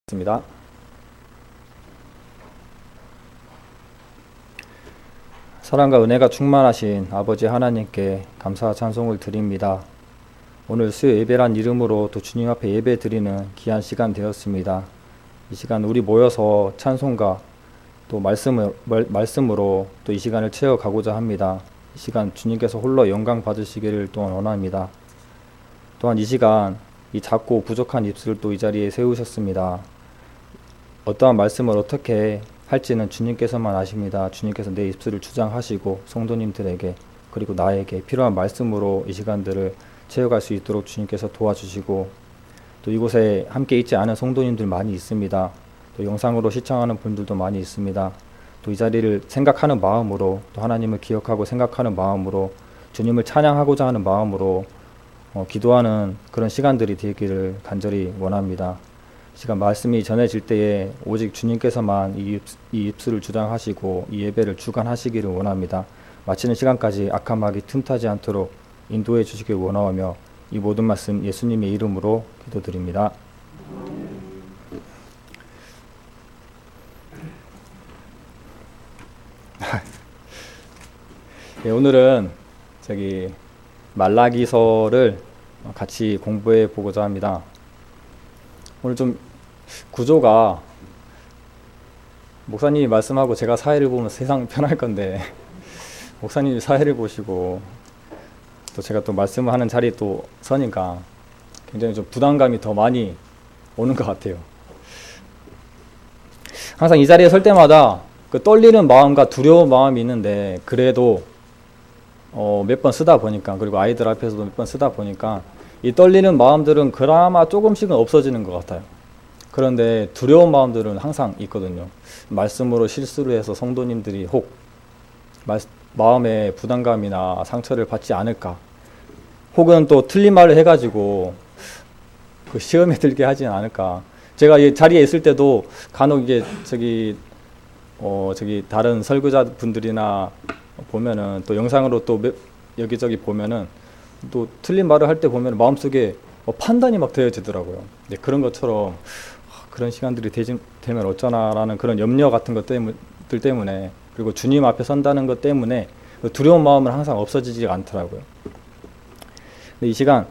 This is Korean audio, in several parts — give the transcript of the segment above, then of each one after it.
있습니다. 사랑과 은혜가 충만하신 아버지 하나님께 감사와 찬송을 드립니다. 오늘 수요 예배란 이름으로 또 주님 앞에 예배 드리는 귀한 시간 되었습니다. 이 시간 우리 모여서 찬송과 또 말씀으로 또 이 시간을 채워가고자 합니다. 이 시간 주님께서 홀로 영광 받으시기를 또한 원합니다. 또한 이 시간 이 작고 부족한 입술을 또 이 자리에 세우셨습니다. 어떠한 말씀을 어떻게 할지는 주님께서만 아십니다. 주님께서 내 입술을 주장하시고 성도님들에게 그리고 나에게 필요한 말씀으로 이 시간들을 채워갈 수 있도록 주님께서 도와주시고, 또 이곳에 함께 있지 않은 성도님들 많이 있습니다. 또 영상으로 시청하는 분들도 많이 있습니다. 또 이 자리를 생각하는 마음으로, 또 하나님을 기억하고 생각하는 마음으로, 주님을 찬양하고자 하는 마음으로 기도하는 그런 시간들이 되기를 간절히 원합니다. 시간 말씀이 전해질 때에 오직 주님께서만 이 입술을 주장하시고 이 예배를 주관하시기를 원합니다. 마치는 시간까지 악한 마귀 틈타지 않도록 인도해 주시길 원하오며, 이 모든 말씀 예수님의 이름으로 기도드립니다. 네, 오늘은 말라기서를 같이 공부해 보고자 합니다. 오늘 좀 구조가 목사님이 말씀하고 제가 사회를 보면 세상 편할 건데 목사님이 사회를 보시고 또 제가 또 말씀을 하는 자리에 또 서니까 굉장히 좀 부담감이 더 많이 오는 것 같아요. 항상 이 자리에 설 때마다 그 떨리는 마음과 두려운 마음이 있는데, 그래도 몇 번 쓰다 보니까, 그리고 아이들 앞에서도 몇 번 쓰다 보니까 이 떨리는 마음들은 그나마 조금씩은 없어지는 것 같아요. 그런데 두려운 마음들은 항상 있거든요. 말씀으로 실수를 해서 성도님들이 혹 마음에 부담감이나 상처를 받지 않을까, 혹은 또 틀린 말을 해가지고 그 시험에 들게 하진 않을까. 제가 이 자리에 있을 때도 간혹 이게 다른 설교자 분들이나 보면은, 또 영상으로 또 여기저기 보면은 또 틀린 말을 할 때 보면 마음속에 판단이 막 되어지더라고요. 네, 그런 것처럼 그런 시간들이 되면 어쩌나라는 그런 염려 같은 것들 때문에, 그리고 주님 앞에 선다는 것 때문에 두려운 마음은 항상 없어지지 않더라고요. 근데 이 시간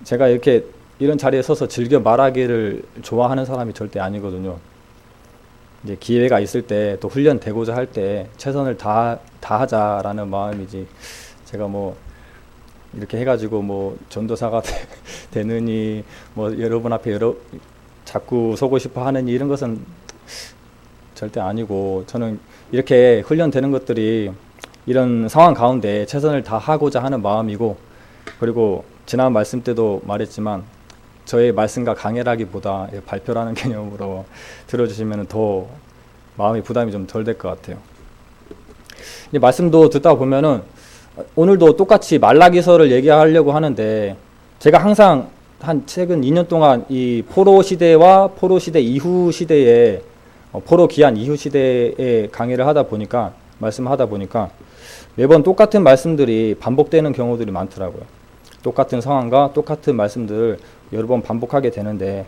제가 이런 자리에 서서 즐겨 말하기를 좋아하는 사람이 절대 아니거든요. 이제 기회가 있을 때, 또 훈련되고자 할 때 최선을 다하자라는 마음이지, 제가 이렇게 해가지고 전도사가 되느니 여러분 앞에 자꾸 서고 싶어 하느니 이런 것은 절대 아니고, 저는 이렇게 훈련되는 것들이 이런 상황 가운데 최선을 다하고자 하는 마음이고, 그리고 지난 말씀 때도 말했지만 저의 말씀과 강해라기보다 발표라는 개념으로 들어주시면 더 마음의 부담이 좀 덜 될 것 같아요. 이 말씀도 듣다 보면은 오늘도 똑같이 말라기서를 얘기하려고 하는데, 제가 항상 최근 2년 동안 이 포로 시대와 포로 시대 이후 시대에, 포로 기한 이후 시대에 강의를 하다 보니까, 말씀하다 보니까 매번 똑같은 말씀들이 반복되는 경우들이 많더라고요. 똑같은 상황과 똑같은 말씀들을 여러 번 반복하게 되는데,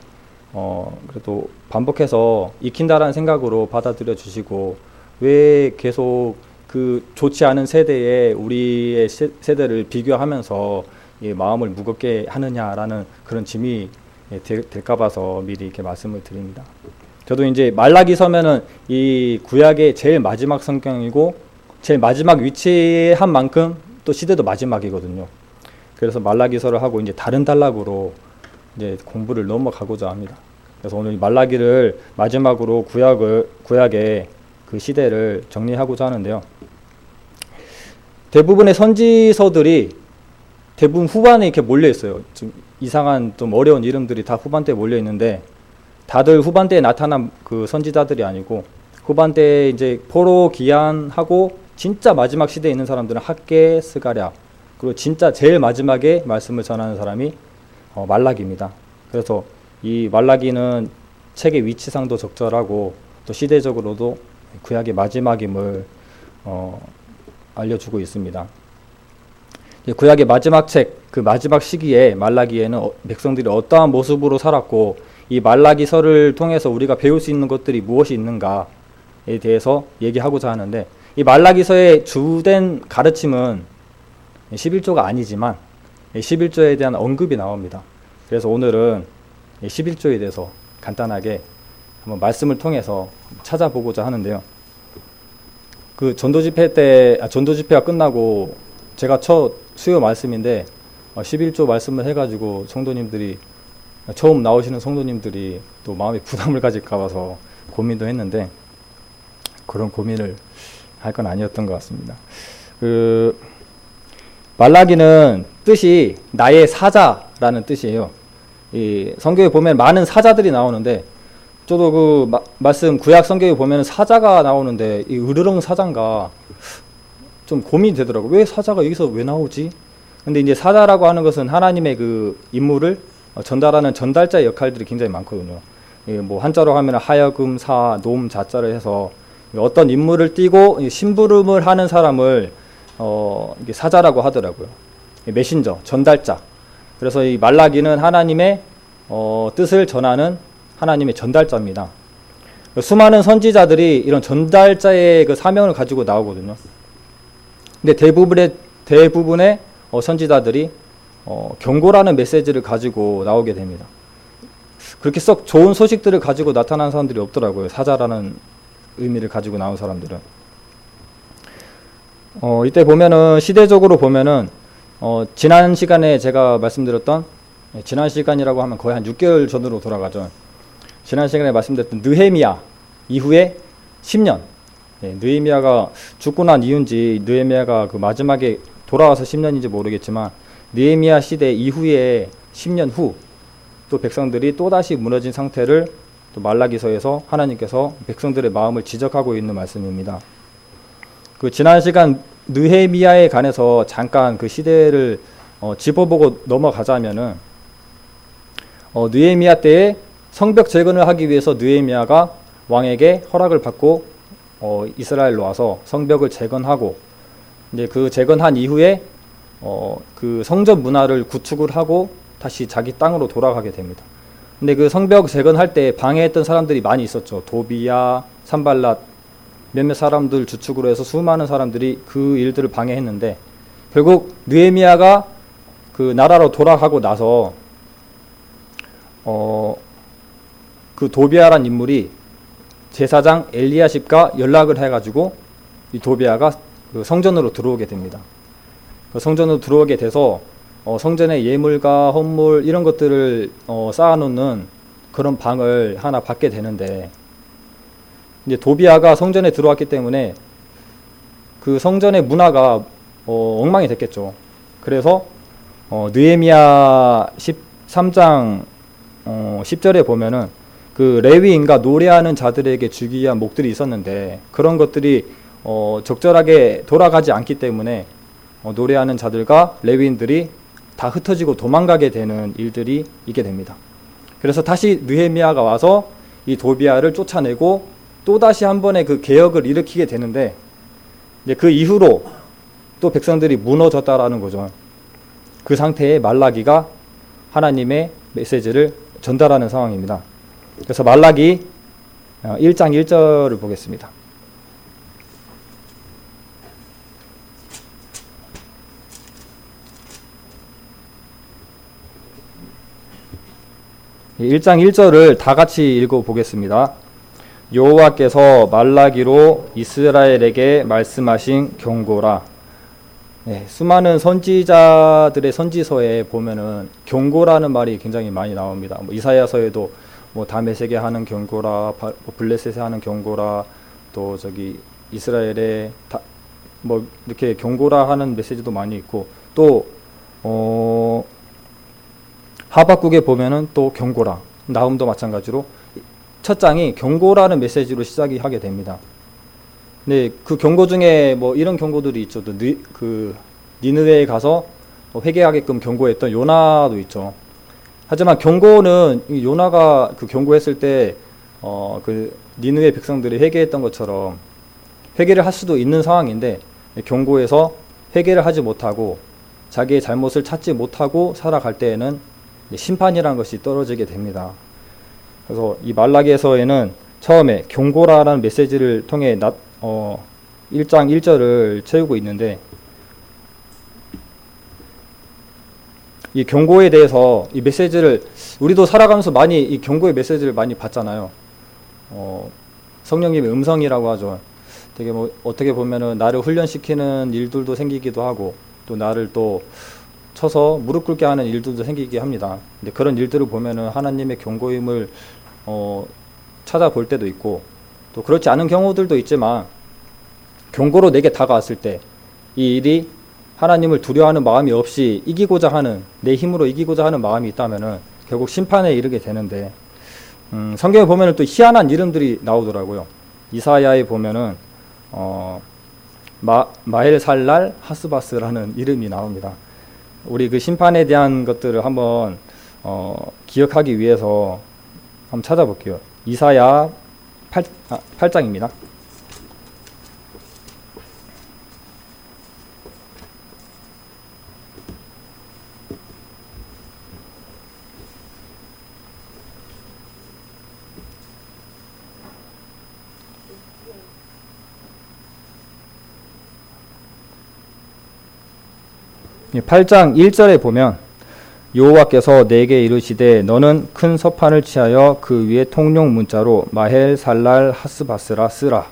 그래도 반복해서 익힌다라는 생각으로 받아들여 주시고, 왜 계속 그 좋지 않은 세대에 우리의 세대를 비교하면서 마음을 무겁게 하느냐라는 그런 짐이 될까 봐서 미리 이렇게 말씀을 드립니다. 저도 이제 말라기서면은 이 구약의 제일 마지막 성경이고 제일 마지막 위치에 한 만큼 또 시대도 마지막이거든요. 그래서 말라기서를 하고 이제 다른 단락으로 이제 공부를 넘어가고자 합니다. 그래서 오늘 말라기를 마지막으로 구약의 그 시대를 정리하고자 하는데요. 대부분의 선지서들이 대부분 후반에 이렇게 몰려 있어요. 좀 이상한, 좀 어려운 이름들이 다 후반대에 몰려 있는데, 다들 후반대에 나타난 그 선지자들이 아니고, 후반대에 이제 포로 기한하고 진짜 마지막 시대에 있는 사람들은 학개, 스가랴, 그리고 진짜 제일 마지막에 말씀을 전하는 사람이 말라기입니다. 그래서 이 말라기는 책의 위치상도 적절하고 또 시대적으로도 구약의 마지막임을 알려주고 있습니다. 구약의 마지막 책, 그 마지막 시기에 말라기에는 백성들이 어떠한 모습으로 살았고 이 말라기서를 통해서 우리가 배울 수 있는 것들이 무엇이 있는가에 대해서 얘기하고자 하는데, 이 말라기서의 주된 가르침은 11조가 아니지만 11조에 대한 언급이 나옵니다. 그래서 오늘은 11조에 대해서 간단하게 한번 말씀을 통해서 찾아보고자 하는데요. 그 전도집회가 끝나고 제가 첫 수요 말씀인데 11조 말씀을 해가지고 성도님들이, 처음 나오시는 성도님들이 또 마음에 부담을 가질까 봐서 고민도 했는데, 그런 고민을 할 건 아니었던 것 같습니다. 그 말라기는 뜻이 나의 사자라는 뜻이에요. 이 성경에 보면 많은 사자들이 나오는데, 저도 그 말씀 구약 성경에 보면 사자가 나오는데 이 으르렁 사자인가 좀 고민이 되더라고요. 왜 사자가 여기서 왜 나오지? 근데 이제 사자라고 하는 것은 하나님의 그 임무를 전달하는 전달자의 역할들이 굉장히 많거든요. 뭐 한자로 하면 하여금, 사, 놈, 자자를 해서 어떤 임무를 띠고 심부름을 하는 사람을 이게 사자라고 하더라고요. 메신저, 전달자. 그래서 이 말라기는 하나님의 뜻을 전하는 하나님의 전달자입니다. 수많은 선지자들이 이런 전달자의 그 사명을 가지고 나오거든요. 근데 대부분의 선지자들이 경고라는 메시지를 가지고 나오게 됩니다. 그렇게 썩 좋은 소식들을 가지고 나타난 사람들이 없더라고요. 사자라는 의미를 가지고 나온 사람들은. 이때 보면은 시대적으로 보면은 지난 시간에 제가 말씀드렸던, 지난 시간이라고 하면 거의 한 6개월 전으로 돌아가죠. 지난 시간에 말씀드렸던 느헤미야 이후에 10년, 느헤미야가 죽고 난 이후인지 느헤미야가 그 마지막에 돌아와서 10년인지 모르겠지만, 느헤미야 시대 이후에 10년 후 또 백성들이 또다시 무너진 상태를 또 말라기서에서 하나님께서 백성들의 마음을 지적하고 있는 말씀입니다. 그 지난 시간 느헤미야에 관해서 잠깐 그 시대를 짚어보고 넘어가자면은, 느헤미야 때에 성벽 재건을 하기 위해서 느헤미야가 왕에게 허락을 받고 이스라엘로 와서 성벽을 재건하고, 이제 그 재건한 이후에 그 성전 문화를 구축을 하고 다시 자기 땅으로 돌아가게 됩니다. 근데 그 성벽 재건할 때 방해했던 사람들이 많이 있었죠. 도비야, 산발랏, 몇몇 사람들 주축으로 해서 수많은 사람들이 그 일들을 방해했는데, 결국 느헤미야가 그 나라로 돌아가고 나서 그 도비야란 인물이 제사장 엘리야십과 연락을 해가지고 이 도비야가 그 성전으로 들어오게 됩니다. 그 성전으로 들어오게 돼서 성전의 예물과 헌물 이런 것들을 쌓아놓는 그런 방을 하나 받게 되는데, 이제 도비야가 성전에 들어왔기 때문에 그 성전의 문화가 엉망이 됐겠죠. 그래서 느헤미야 13장 10절에 보면은 그 레위인과 노래하는 자들에게 주기 위한 목들이 있었는데, 그런 것들이 적절하게 돌아가지 않기 때문에 노래하는 자들과 레위인들이 다 흩어지고 도망가게 되는 일들이 있게 됩니다. 그래서 다시 느헤미야가 와서 이 도비야를 쫓아내고 또다시 한 번의 그 개혁을 일으키게 되는데, 이제 그 이후로 또 백성들이 무너졌다라는 거죠. 그 상태에 말라기가 하나님의 메시지를 전달하는 상황입니다. 그래서 말라기 1장 1절을 보겠습니다. 1장 1절을 다 같이 읽어보겠습니다. 여호와께서 말라기로 이스라엘에게 말씀하신 경고라. 수많은 선지자들의 선지서에 보면은 경고라는 말이 굉장히 많이 나옵니다. 이사야서에도 다메섹에 하는 경고라, 블레셋에 하는 경고라, 또 저기 이스라엘에 이렇게 경고라 하는 메시지도 많이 있고, 또 하박국에 보면은 또 경고라, 나훔도 마찬가지로 첫 장이 경고라는 메시지로 시작이 하게 됩니다. 네, 그 경고 중에 이런 경고들이 있죠. 그 니느웨에 가서 회개하게끔 경고했던 요나도 있죠. 하지만 경고는 요나가 그 경고했을 때 그 니느웨 백성들이 회개했던 것처럼 회개를 할 수도 있는 상황인데, 경고에서 회개를 하지 못하고 자기의 잘못을 찾지 못하고 살아갈 때에는 심판이라는 것이 떨어지게 됩니다. 그래서 이 말라기에서에는 처음에 경고라는 메시지를 통해 1장 1절을 채우고 있는데, 이 경고에 대해서 이 메시지를 우리도 살아가면서 많이 이 경고의 메시지를 많이 받잖아요. 성령님의 음성이라고 하죠. 되게 뭐 어떻게 보면은 나를 훈련시키는 일들도 생기기도 하고, 또 나를 또 쳐서 무릎 꿇게 하는 일들도 생기게 합니다. 근데 그런 일들을 보면은 하나님의 경고임을 찾아볼 때도 있고, 또 그렇지 않은 경우들도 있지만, 경고로 내게 다가왔을 때 이 일이 하나님을 두려워하는 마음이 없이 이기고자 하는, 내 힘으로 이기고자 하는 마음이 있다면은 결국 심판에 이르게 되는데, 성경에 보면은 또 희한한 이름들이 나오더라고요. 이사야에 보면은 마헬살랄 하스바스라는 이름이 나옵니다. 우리 그 심판에 대한 것들을 한번 기억하기 위해서 한번 찾아볼게요. 이사야 8장입니다. 이 8장 1절에 보면 여호와께서 내게 이르시되 너는 큰 서판을 취하여 그 위에 통용 문자로 마헬 살랄 하스바스라 쓰라.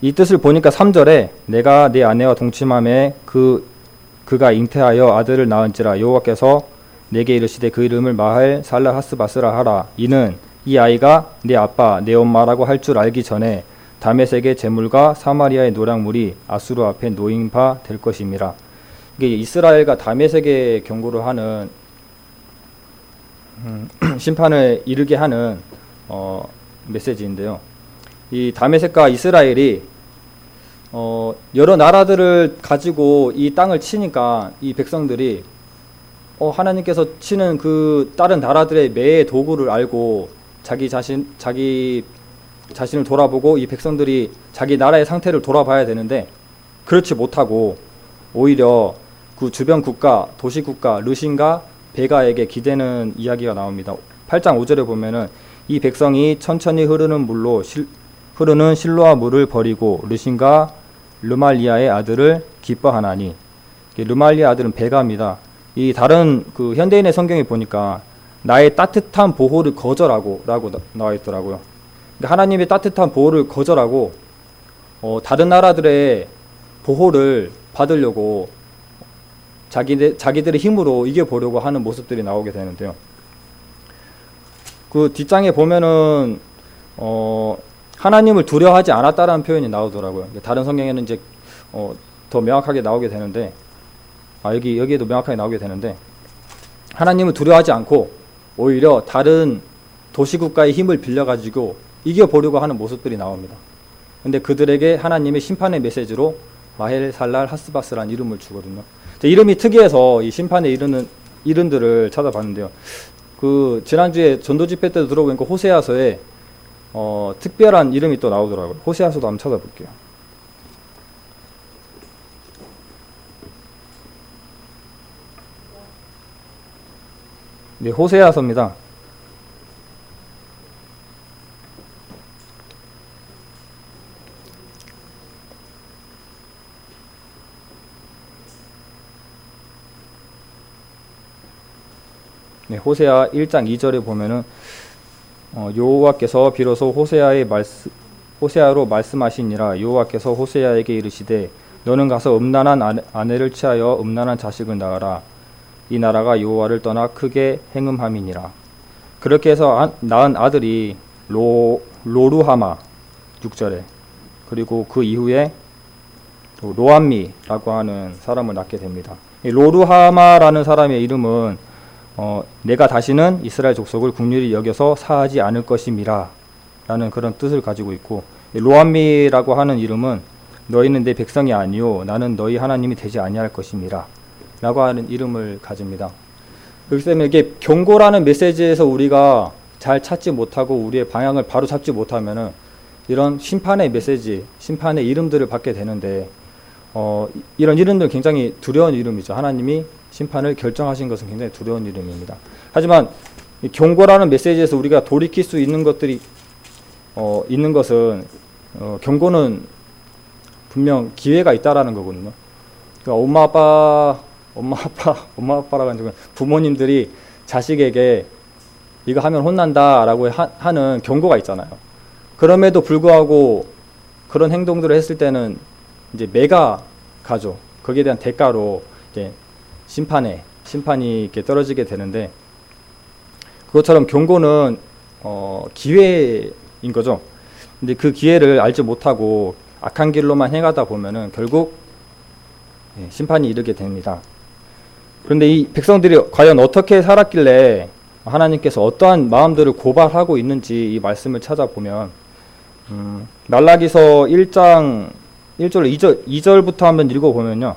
이 뜻을 보니까 3절에 내가 내 아내와 동침함에 그가 잉태하여 아들을 낳은지라 여호와께서 내게 이르시되 그 이름을 마헬 살랄 하스바스라 하라. 이는 이 아이가 내 아빠 내 엄마라고 할 줄 알기 전에 다메섹의 제물과 사마리아의 노략물이 아수르 앞에 놓인 바 될 것임이라. 이게 이스라엘과 다메섹의 경고를 하는 심판을 이르게 하는 메시지인데요. 이 다메섹과 이스라엘이 여러 나라들을 가지고 이 땅을 치니까 이 백성들이 하나님께서 치는 그 다른 나라들의 매의 도구를 알고 자기 자신을 돌아보고 이 백성들이 자기 나라의 상태를 돌아봐야 되는데, 그렇지 못하고 오히려 그 주변 국가, 도시 국가 르신과 베가에게 기대는 이야기가 나옵니다. 8장 5절에 보면은 이 백성이 천천히 흐르는 실로아 물을 버리고 르신과 르말리아의 아들을 기뻐하나니, 르말리아 아들은 베가입니다. 이 다른 그 현대인의 성경에 보니까 나의 따뜻한 보호를 거절하고 라고 나와 있더라고요. 하나님의 따뜻한 보호를 거절하고 다른 나라들의 보호를 받으려고 자기들의 힘으로 이겨보려고 하는 모습들이 나오게 되는데요. 그 뒷장에 보면은 하나님을 두려워하지 않았다라는 표현이 나오더라고요. 다른 성경에는 이제 더 명확하게 나오게 되는데, 여기에도 명확하게 나오게 되는데, 하나님을 두려워하지 않고 오히려 다른 도시국가의 힘을 빌려가지고 이겨보려고 하는 모습들이 나옵니다. 근데 그들에게 하나님의 심판의 메시지로 마헬 살랄 하스바스라는 이름을 주거든요. 이름이 특이해서 이 심판에 이르는 이름들을 찾아봤는데요. 그 지난주에 전도 집회 때도 들어보니까 호세아서에 특별한 이름이 또 나오더라고요. 호세아서도 한번 찾아볼게요. 네, 호세아서입니다. 네, 호세아 1장 2절에 보면은 여호와께서 비로소 호세아로 말씀하시니라. 여호와께서 호세아에게 이르시되 너는 가서 음란한 아내를 취하여 음란한 자식을 낳아라. 이 나라가 여호와를 떠나 크게 행음함이니라. 그렇게 해서 낳은 아들이 로루하마 6절에, 그리고 그 이후에 로암미라고 하는 사람을 낳게 됩니다. 이 로루하마라는 사람의 이름은 내가 다시는 이스라엘 족속을 긍휼히 여겨서 사하지 않을 것임이라 라는 그런 뜻을 가지고 있고, 로암미라고 하는 이름은 너희는 내 백성이 아니요 나는 너희 하나님이 되지 아니할 것임이라 라고 하는 이름을 가집니다. 그렇기 때문에 이게 경고라는 메시지에서 우리가 잘 찾지 못하고 우리의 방향을 바로 잡지 못하면은 이런 심판의 메시지, 심판의 이름들을 받게 되는데, 이런 이름들은 굉장히 두려운 이름이죠. 하나님이 심판을 결정하신 것은 굉장히 두려운 이름입니다. 하지만 이 경고라는 메시지에서 우리가 돌이킬 수 있는 것들이 있는 것은 경고는 분명 기회가 있다라는 거거든요. 그러니까 엄마 아빠라고 하는 부모님들이 자식에게 이거 하면 혼난다라고 하는 경고가 있잖아요. 그럼에도 불구하고 그런 행동들을 했을 때는 이제 매가 가죠. 거기에 대한 대가로 이제 심판이 이렇게 떨어지게 되는데, 그것처럼 경고는 기회인 거죠. 근데 그 기회를 알지 못하고 악한 길로만 행하다 보면은 결국 심판이 이르게 됩니다. 그런데 이 백성들이 과연 어떻게 살았길래 하나님께서 어떠한 마음들을 고발하고 있는지 이 말씀을 찾아보면, 말라기서 1장 1절 2절부터 한번 읽어보면요,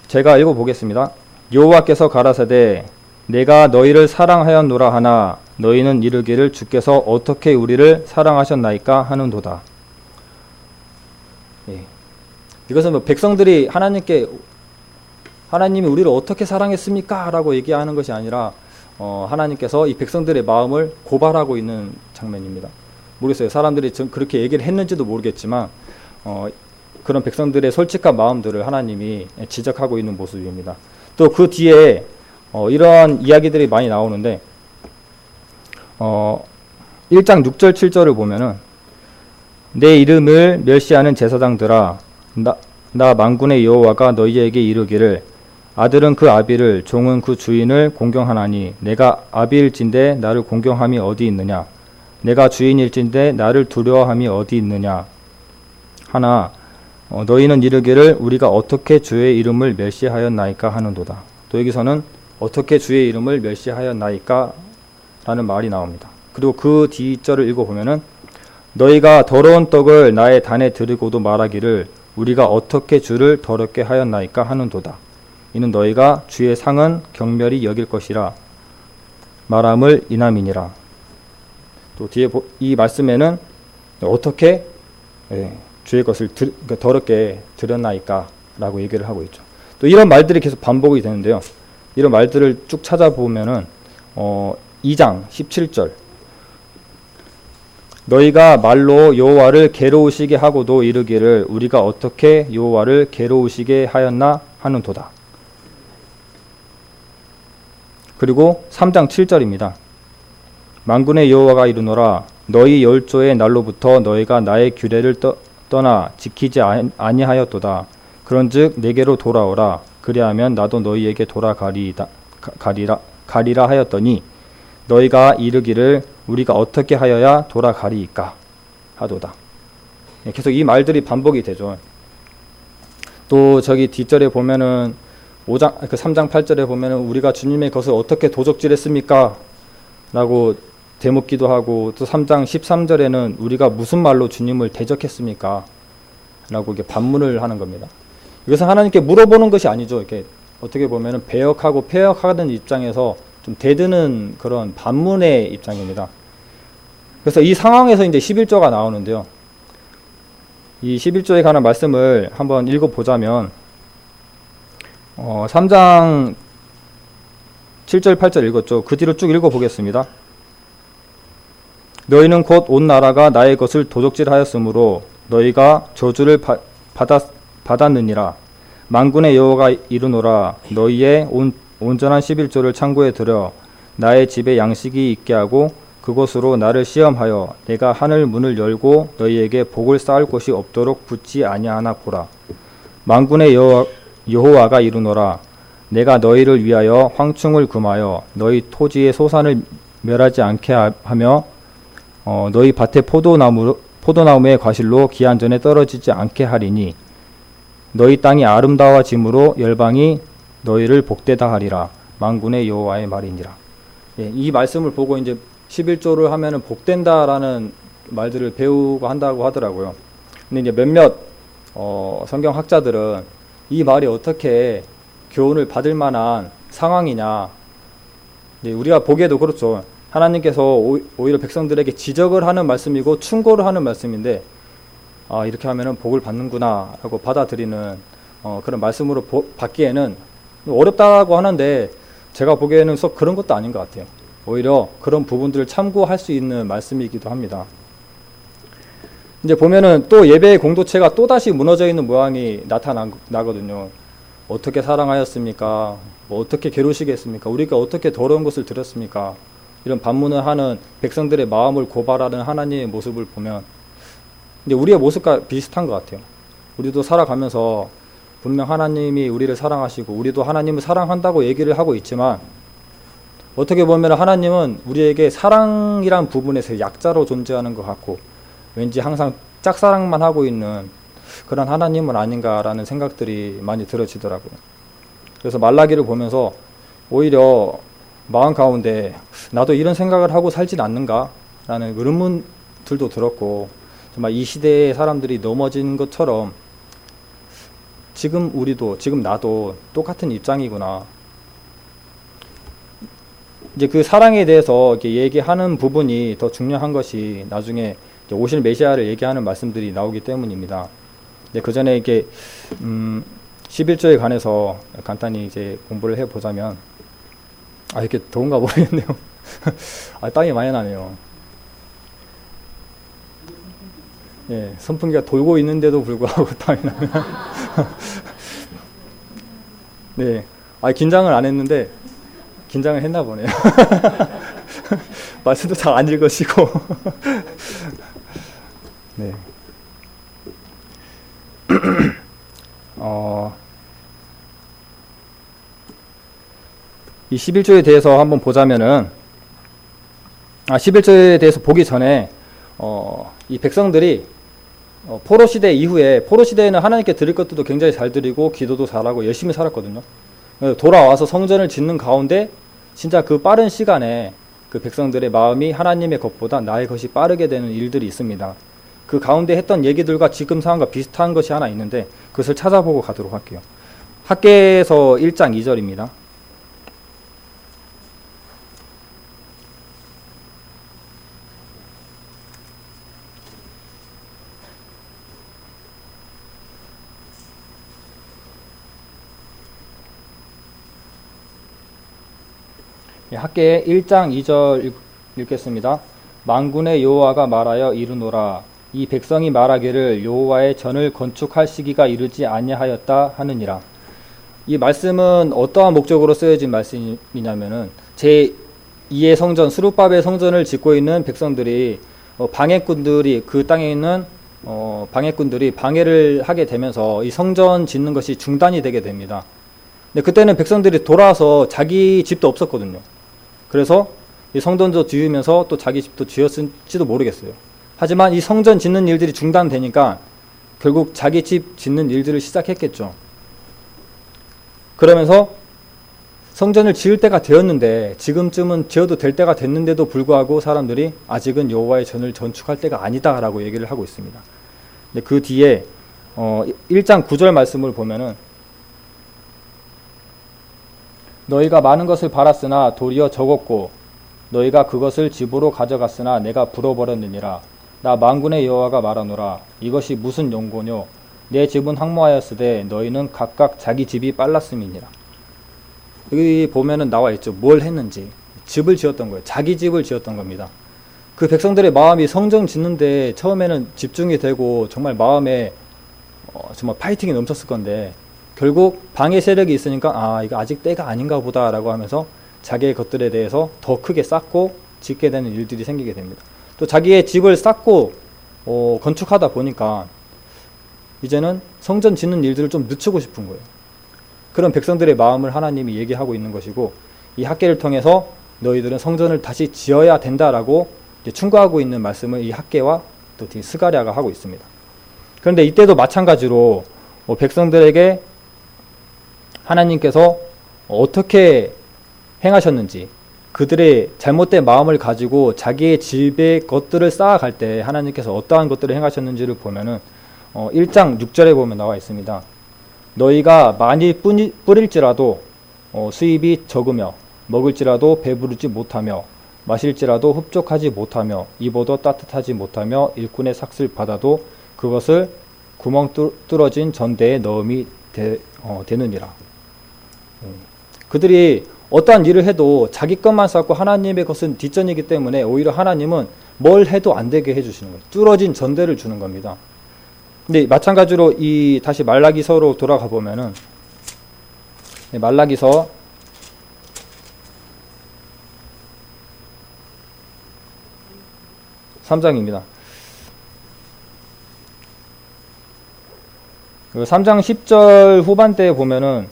제가 읽어보겠습니다. 여호와께서 가라사대 내가 너희를 사랑하였노라 하나 너희는 이르기를 주께서 어떻게 우리를 사랑하셨나이까 하는도다. 이것은 뭐 백성들이 하나님이 우리를 어떻게 사랑했습니까? 라고 얘기하는 것이 아니라 하나님께서 이 백성들의 마음을 고발하고 있는 장면입니다. 모르겠어요. 사람들이 그렇게 얘기를 했는지도 모르겠지만 그런 백성들의 솔직한 마음들을 하나님이 지적하고 있는 모습입니다. 또 그 뒤에 이러한 이야기들이 많이 나오는데 1장 6절 7절을 보면은 내 이름을 멸시하는 제사장들아 나 만군의 여호와가 너희에게 이르기를 아들은 그 아비를 종은 그 주인을 공경하나니 내가 아비일진대 나를 공경함이 어디 있느냐 내가 주인일진대 나를 두려워함이 어디 있느냐 하나 너희는 이르기를 우리가 어떻게 주의 이름을 멸시하였나이까 하는도다. 또 여기서는 어떻게 주의 이름을 멸시하였나이까 라는 말이 나옵니다. 그리고 그 뒷절을 읽어보면은 너희가 더러운 떡을 나의 단에 드리고도 말하기를 우리가 어떻게 주를 더럽게 하였나이까 하는도다. 이는 너희가 주의 상은 경멸히 여길 것이라 말함을 인함이니라. 또 뒤에 이 말씀에는 어떻게 주의 것을 더럽게 드렸나이까 라고 얘기를 하고 있죠. 또 이런 말들이 계속 반복이 되는데요. 이런 말들을 쭉 찾아보면은 2장 17절 너희가 말로 여호와를 괴로우시게 하고도 이르기를 우리가 어떻게 여호와를 괴로우시게 하였나 하는도다. 그리고 3장 7절입니다. 만군의 여호와가 이르노라 너희 열조의 날로부터 너희가 나의 규례를 떠나 지키지 아니하였도다. 그런즉 내게로 돌아오라. 그리하면 나도 너희에게 돌아가리라 하였더니 너희가 이르기를 우리가 어떻게 하여야 돌아가리이까 하도다. 계속 이 말들이 반복이 되죠. 또 저기 뒷절에 보면은 3장 8절에 보면은 우리가 주님의 것을 어떻게 도적질했습니까? 라고 되묻기도 하고, 또 3장 13절에는 우리가 무슨 말로 주님을 대적했습니까? 라고 이렇게 반문을 하는 겁니다. 이것은 하나님께 물어보는 것이 아니죠. 이렇게 어떻게 보면은 배역하고 폐역하는 입장에서 좀 대드는 그런 반문의 입장입니다. 그래서 이 상황에서 이제 11조가 나오는데요. 이 11조에 관한 말씀을 한번 읽어보자면 3장 7절 8절 읽었죠. 그 뒤로 쭉 읽어보겠습니다. 너희는 곧 온 나라가 나의 것을 도적질하였으므로 너희가 저주를 받았느니라. 만군의 여호와가 이르노라 너희의 온전한 11조를 창고에 들여 나의 집에 양식이 있게 하고 그것으로 나를 시험하여 내가 하늘 문을 열고 너희에게 복을 쌓을 곳이 없도록 붙지 아니하나 보라. 만군의 여호와가 이르노라 내가 너희를 위하여 황충을 금하여 너희 토지의 소산을 멸하지 않게 하며 너희 밭의 포도나무의 과실로 기한전에 떨어지지 않게 하리니 너희 땅이 아름다워짐으로 열방이 너희를 복되다 하리라. 만군의 여호와의 말이니라. 이 말씀을 보고 이제 11조를 하면은 복된다라는 말들을 배우고 한다고 하더라고요. 근데 이제 몇몇 성경학자들은 이 말이 어떻게 교훈을 받을 만한 상황이냐. 우리가 보기에도 그렇죠. 하나님께서 오히려 백성들에게 지적을 하는 말씀이고 충고를 하는 말씀인데 이렇게 하면은 복을 받는구나 라고 받아들이는 그런 말씀으로 받기에는 어렵다고 하는데 제가 보기에는 썩 그런 것도 아닌 것 같아요. 오히려 그런 부분들을 참고할 수 있는 말씀이기도 합니다. 이제 보면은 또 예배의 공동체가 또다시 무너져 있는 모양이 나타나거든요. 어떻게 사랑하였습니까? 뭐 어떻게 괴로우시겠습니까? 우리가 어떻게 더러운 것을 드렸습니까? 이런 반문을 하는 백성들의 마음을 고발하는 하나님의 모습을 보면 이제 우리의 모습과 비슷한 것 같아요. 우리도 살아가면서 분명 하나님이 우리를 사랑하시고 우리도 하나님을 사랑한다고 얘기를 하고 있지만 어떻게 보면 하나님은 우리에게 사랑이란 부분에서 약자로 존재하는 것 같고 왠지 항상 짝사랑만 하고 있는 그런 하나님은 아닌가라는 생각들이 많이 들어지더라고요. 그래서 말라기를 보면서 오히려 마음 가운데 나도 이런 생각을 하고 살진 않는가라는 의문들도 들었고 정말 이 시대의 사람들이 넘어진 것처럼 지금 우리도 지금 나도 똑같은 입장이구나. 이제 그 사랑에 대해서 이렇게 얘기하는 부분이 더 중요한 것이 나중에 오실 메시아를 얘기하는 말씀들이 나오기 때문입니다. 그 전에 이게 11조에 관해서 간단히 이제 공부를 해보자면 이렇게 더운가 모르겠네요. 땀이 많이 나네요. 예, 선풍기가 돌고 있는데도 불구하고 땀이 나네요. 네, 긴장을 안 했는데 긴장을 했나 보네요. 말씀도 잘 안 읽으시고. 네. 이 11조에 대해서 한번 보자면은 11조에 대해서 보기 전에 이 백성들이 포로 시대 이후에 포로 시대에는 하나님께 드릴 것들도 굉장히 잘 드리고 기도도 잘하고 열심히 살았거든요. 돌아와서 성전을 짓는 가운데 진짜 그 빠른 시간에 그 백성들의 마음이 하나님의 것보다 나의 것이 빠르게 되는 일들이 있습니다. 그 가운데 했던 얘기들과 지금 상황과 비슷한 것이 하나 있는데 그것을 찾아보고 가도록 할게요. 학개에서 1장 2절입니다. 학개의 1장 2절 읽겠습니다. 만군의 여호와가 말하여 이르노라. 이 백성이 말하기를 여호와의 전을 건축할 시기가 이르지 아니하였다 하느니라. 이 말씀은 어떠한 목적으로 쓰여진 말씀이냐면은 제2의 성전 스룹바벨 성전을 짓고 있는 백성들이 방해꾼들이 그 땅에 있는 방해꾼들이 방해를 하게 되면서 이 성전 짓는 것이 중단이 되게 됩니다. 근데 그때는 백성들이 돌아와서 자기 집도 없었거든요. 그래서 이 성전도 지으면서 또 자기 집도 지었을지도 모르겠어요. 하지만 이 성전 짓는 일들이 중단되니까 결국 자기 집 짓는 일들을 시작했겠죠. 그러면서 성전을 지을 때가 되었는데 지금쯤은 지어도 될 때가 됐는데도 불구하고 사람들이 아직은 여호와의 전을 건축할 때가 아니다라고 얘기를 하고 있습니다. 근데 그 뒤에 1장 9절 말씀을 보면은 너희가 많은 것을 바랐으나 도리어 적었고 너희가 그것을 집으로 가져갔으나 내가 불어버렸느니라. 나 만군의 여호와가 말하노라. 이것이 무슨 용고뇨? 내 집은 황무하였으되 너희는 각각 자기 집이 빨랐음이니라. 여기 보면은 나와 있죠. 뭘 했는지. 집을 지었던 거예요. 자기 집을 지었던 겁니다. 그 백성들의 마음이 성전 짓는데 처음에는 집중이 되고 정말 마음에 정말 파이팅이 넘쳤을 건데 결국 방해 세력이 있으니까 이거 아직 때가 아닌가 보다라고 하면서 자기의 것들에 대해서 더 크게 쌓고 짓게 되는 일들이 생기게 됩니다. 또 자기의 집을 쌓고 건축하다 보니까 이제는 성전 짓는 일들을 좀 늦추고 싶은 거예요. 그런 백성들의 마음을 하나님이 얘기하고 있는 것이고 이 학개를 통해서 너희들은 성전을 다시 지어야 된다라고 이제 충고하고 있는 말씀을 이 학개와 또 스가랴가 하고 있습니다. 그런데 이때도 마찬가지로 백성들에게 하나님께서 어떻게 행하셨는지 그들의 잘못된 마음을 가지고 자기의 집의 것들을 쌓아갈 때 하나님께서 어떠한 것들을 행하셨는지를 보면은 1장 6절에 보면 나와 있습니다. 너희가 많이 뿌릴지라도 수입이 적으며 먹을지라도 배부르지 못하며 마실지라도 흡족하지 못하며 입어도 따뜻하지 못하며 일꾼의 삭슬 받아도 그것을 구멍 뚫어진 전대에 넣음이 되느니라. 그들이 어떠한 일을 해도 자기 것만 쌓고 하나님의 것은 뒷전이기 때문에 오히려 하나님은 뭘 해도 안 되게 해주시는 거예요. 뚫어진 전대를 주는 겁니다. 근데 마찬가지로 이 다시 말라기서로 돌아가 보면은 말라기서 3장입니다. 3장 10절 후반대에 보면은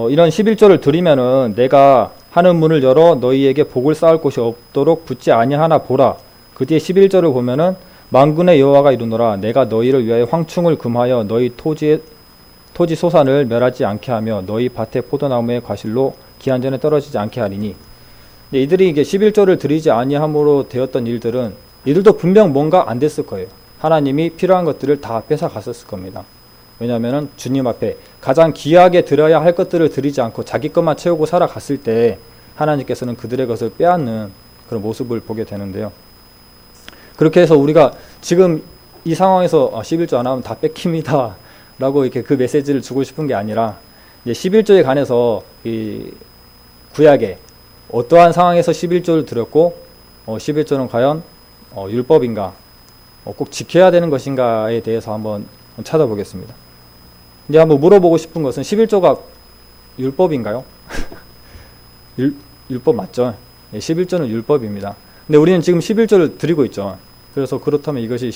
이런 11조를 드리면은 내가 하는 문을 열어 너희에게 복을 쌓을 곳이 없도록 붙지 아니하나 보라. 그 뒤에 11절을 보면은 만군의 여호와가 이르노라. 내가 너희를 위하여 황충을 금하여 너희 토지 소산을 멸하지 않게 하며 너희 밭의 포도나무의 과실로 기한전에 떨어지지 않게 하리니. 이들이 이게 11조를 드리지 아니함으로 되었던 일들은 이들도 분명 뭔가 안 됐을 거예요. 하나님이 필요한 것들을 다 뺏어 갔었을 겁니다. 왜냐하면 주님 앞에 가장 귀하게 드려야 할 것들을 드리지 않고 자기 것만 채우고 살아갔을 때 하나님께서는 그들의 것을 빼앗는 그런 모습을 보게 되는데요. 그렇게 해서 우리가 지금 이 상황에서 11조 안 하면 다 뺏깁니다 라고 이렇게 그 메시지를 주고 싶은 게 아니라, 이제 11조에 관해서 이 구약에 어떠한 상황에서 11조를 드렸고 11조는 과연 율법인가, 꼭 지켜야 되는 것인가에 대해서 한번 찾아보겠습니다. 이제 한번 물어보고 싶은 것은 11조가 율법인가요? 율법 맞죠? 11조는 율법입니다. 근데 우리는 지금 11조를 드리고 있죠. 그래서 그렇다면 이것이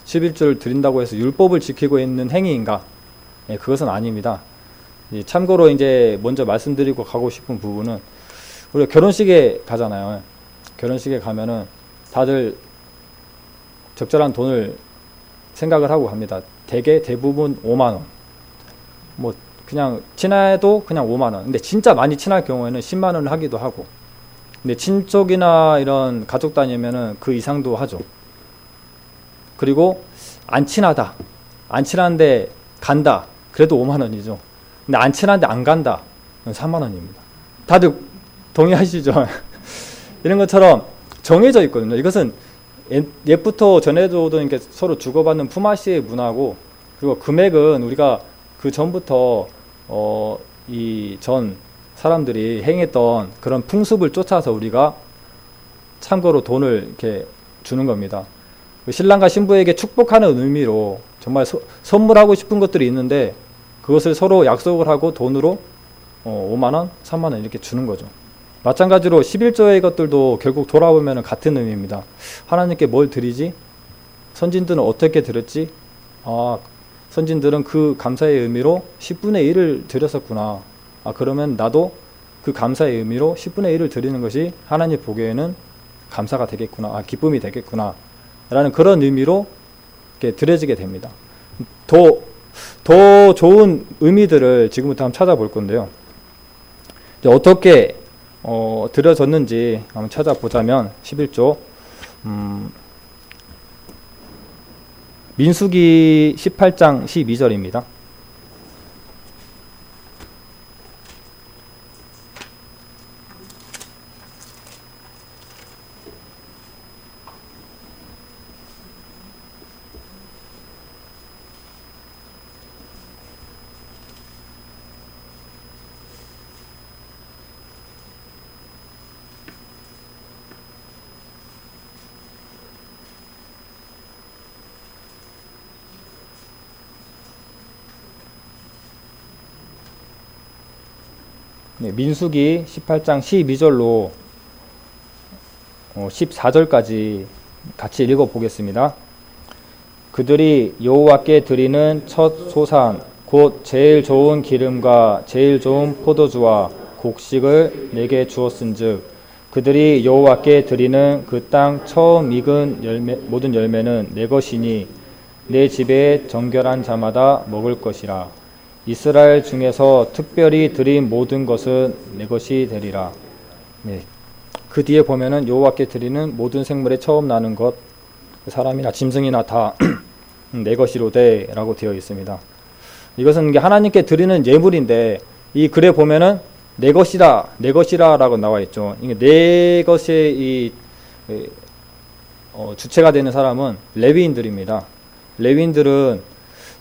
11조를 드린다고 해서 율법을 지키고 있는 행위인가? 그것은 아닙니다. 참고로 이제 먼저 말씀드리고 가고 싶은 부분은, 우리가 결혼식에 가잖아요. 결혼식에 가면은 다들 적절한 돈을 생각을 하고 갑니다. 대부분 5만원. 뭐 그냥 친해도 그냥 5만원. 근데 진짜 많이 친할 경우에는 10만원을 하기도 하고, 근데 친족이나 이런 가족 단위면은 그 이상도 하죠. 그리고 안 친한데 간다, 그래도 5만원이죠. 근데 안 친한데 안 간다, 3만원입니다. 다들 동의하시죠? 이런 것처럼 정해져 있거든요. 이것은 옛부터 전해져 오던 서로 주고받는 품앗이의 문화고, 그리고 금액은 우리가 그 전부터 이 전 사람들이 행했던 그런 풍습을 쫓아서 우리가 참고로 돈을 이렇게 주는 겁니다. 신랑과 신부에게 축복하는 의미로 정말 선물하고 싶은 것들이 있는데 그것을 서로 약속을 하고 돈으로 5만원, 3만원 이렇게 주는 거죠. 마찬가지로 11조의 것들도 결국 돌아보면 같은 의미입니다. 하나님께 뭘 드리지? 선진들은 어떻게 드렸지? 선진들은 그 감사의 의미로 10분의 1을 드렸었구나. 그러면 나도 그 감사의 의미로 10분의 1을 드리는 것이 하나님 보기에는 감사가 되겠구나. 기쁨이 되겠구나. 라는 그런 의미로 이렇게 드려지게 됩니다. 더 좋은 의미들을 지금부터 한번 찾아볼 건데요. 어떻게 드려졌는지 한번 찾아보자면 11조 민수기 18장 12절입니다. 민수기 18장 12절로 14절까지 같이 읽어보겠습니다. 그들이 여호와께 드리는 첫 소산 곧 제일 좋은 기름과 제일 좋은 포도주와 곡식을 내게 주었은즉 그들이 여호와께 드리는 그 땅 처음 익은 모든 열매는 내 것이니 내 집에 정결한 자마다 먹을 것이라. 이스라엘 중에서 특별히 드린 모든 것은 내 것이 되리라. 그 뒤에 보면은 여호와께 드리는 모든 생물에 처음 나는 것, 사람이나 짐승이나 다 내 것이로되라고 되어 있습니다. 이것은 하나님께 드리는 예물인데 이 글에 보면은 내 것이라라고 나와 있죠. 이게 내 것의 이 주체가 되는 사람은 레위인들입니다. 레위인들은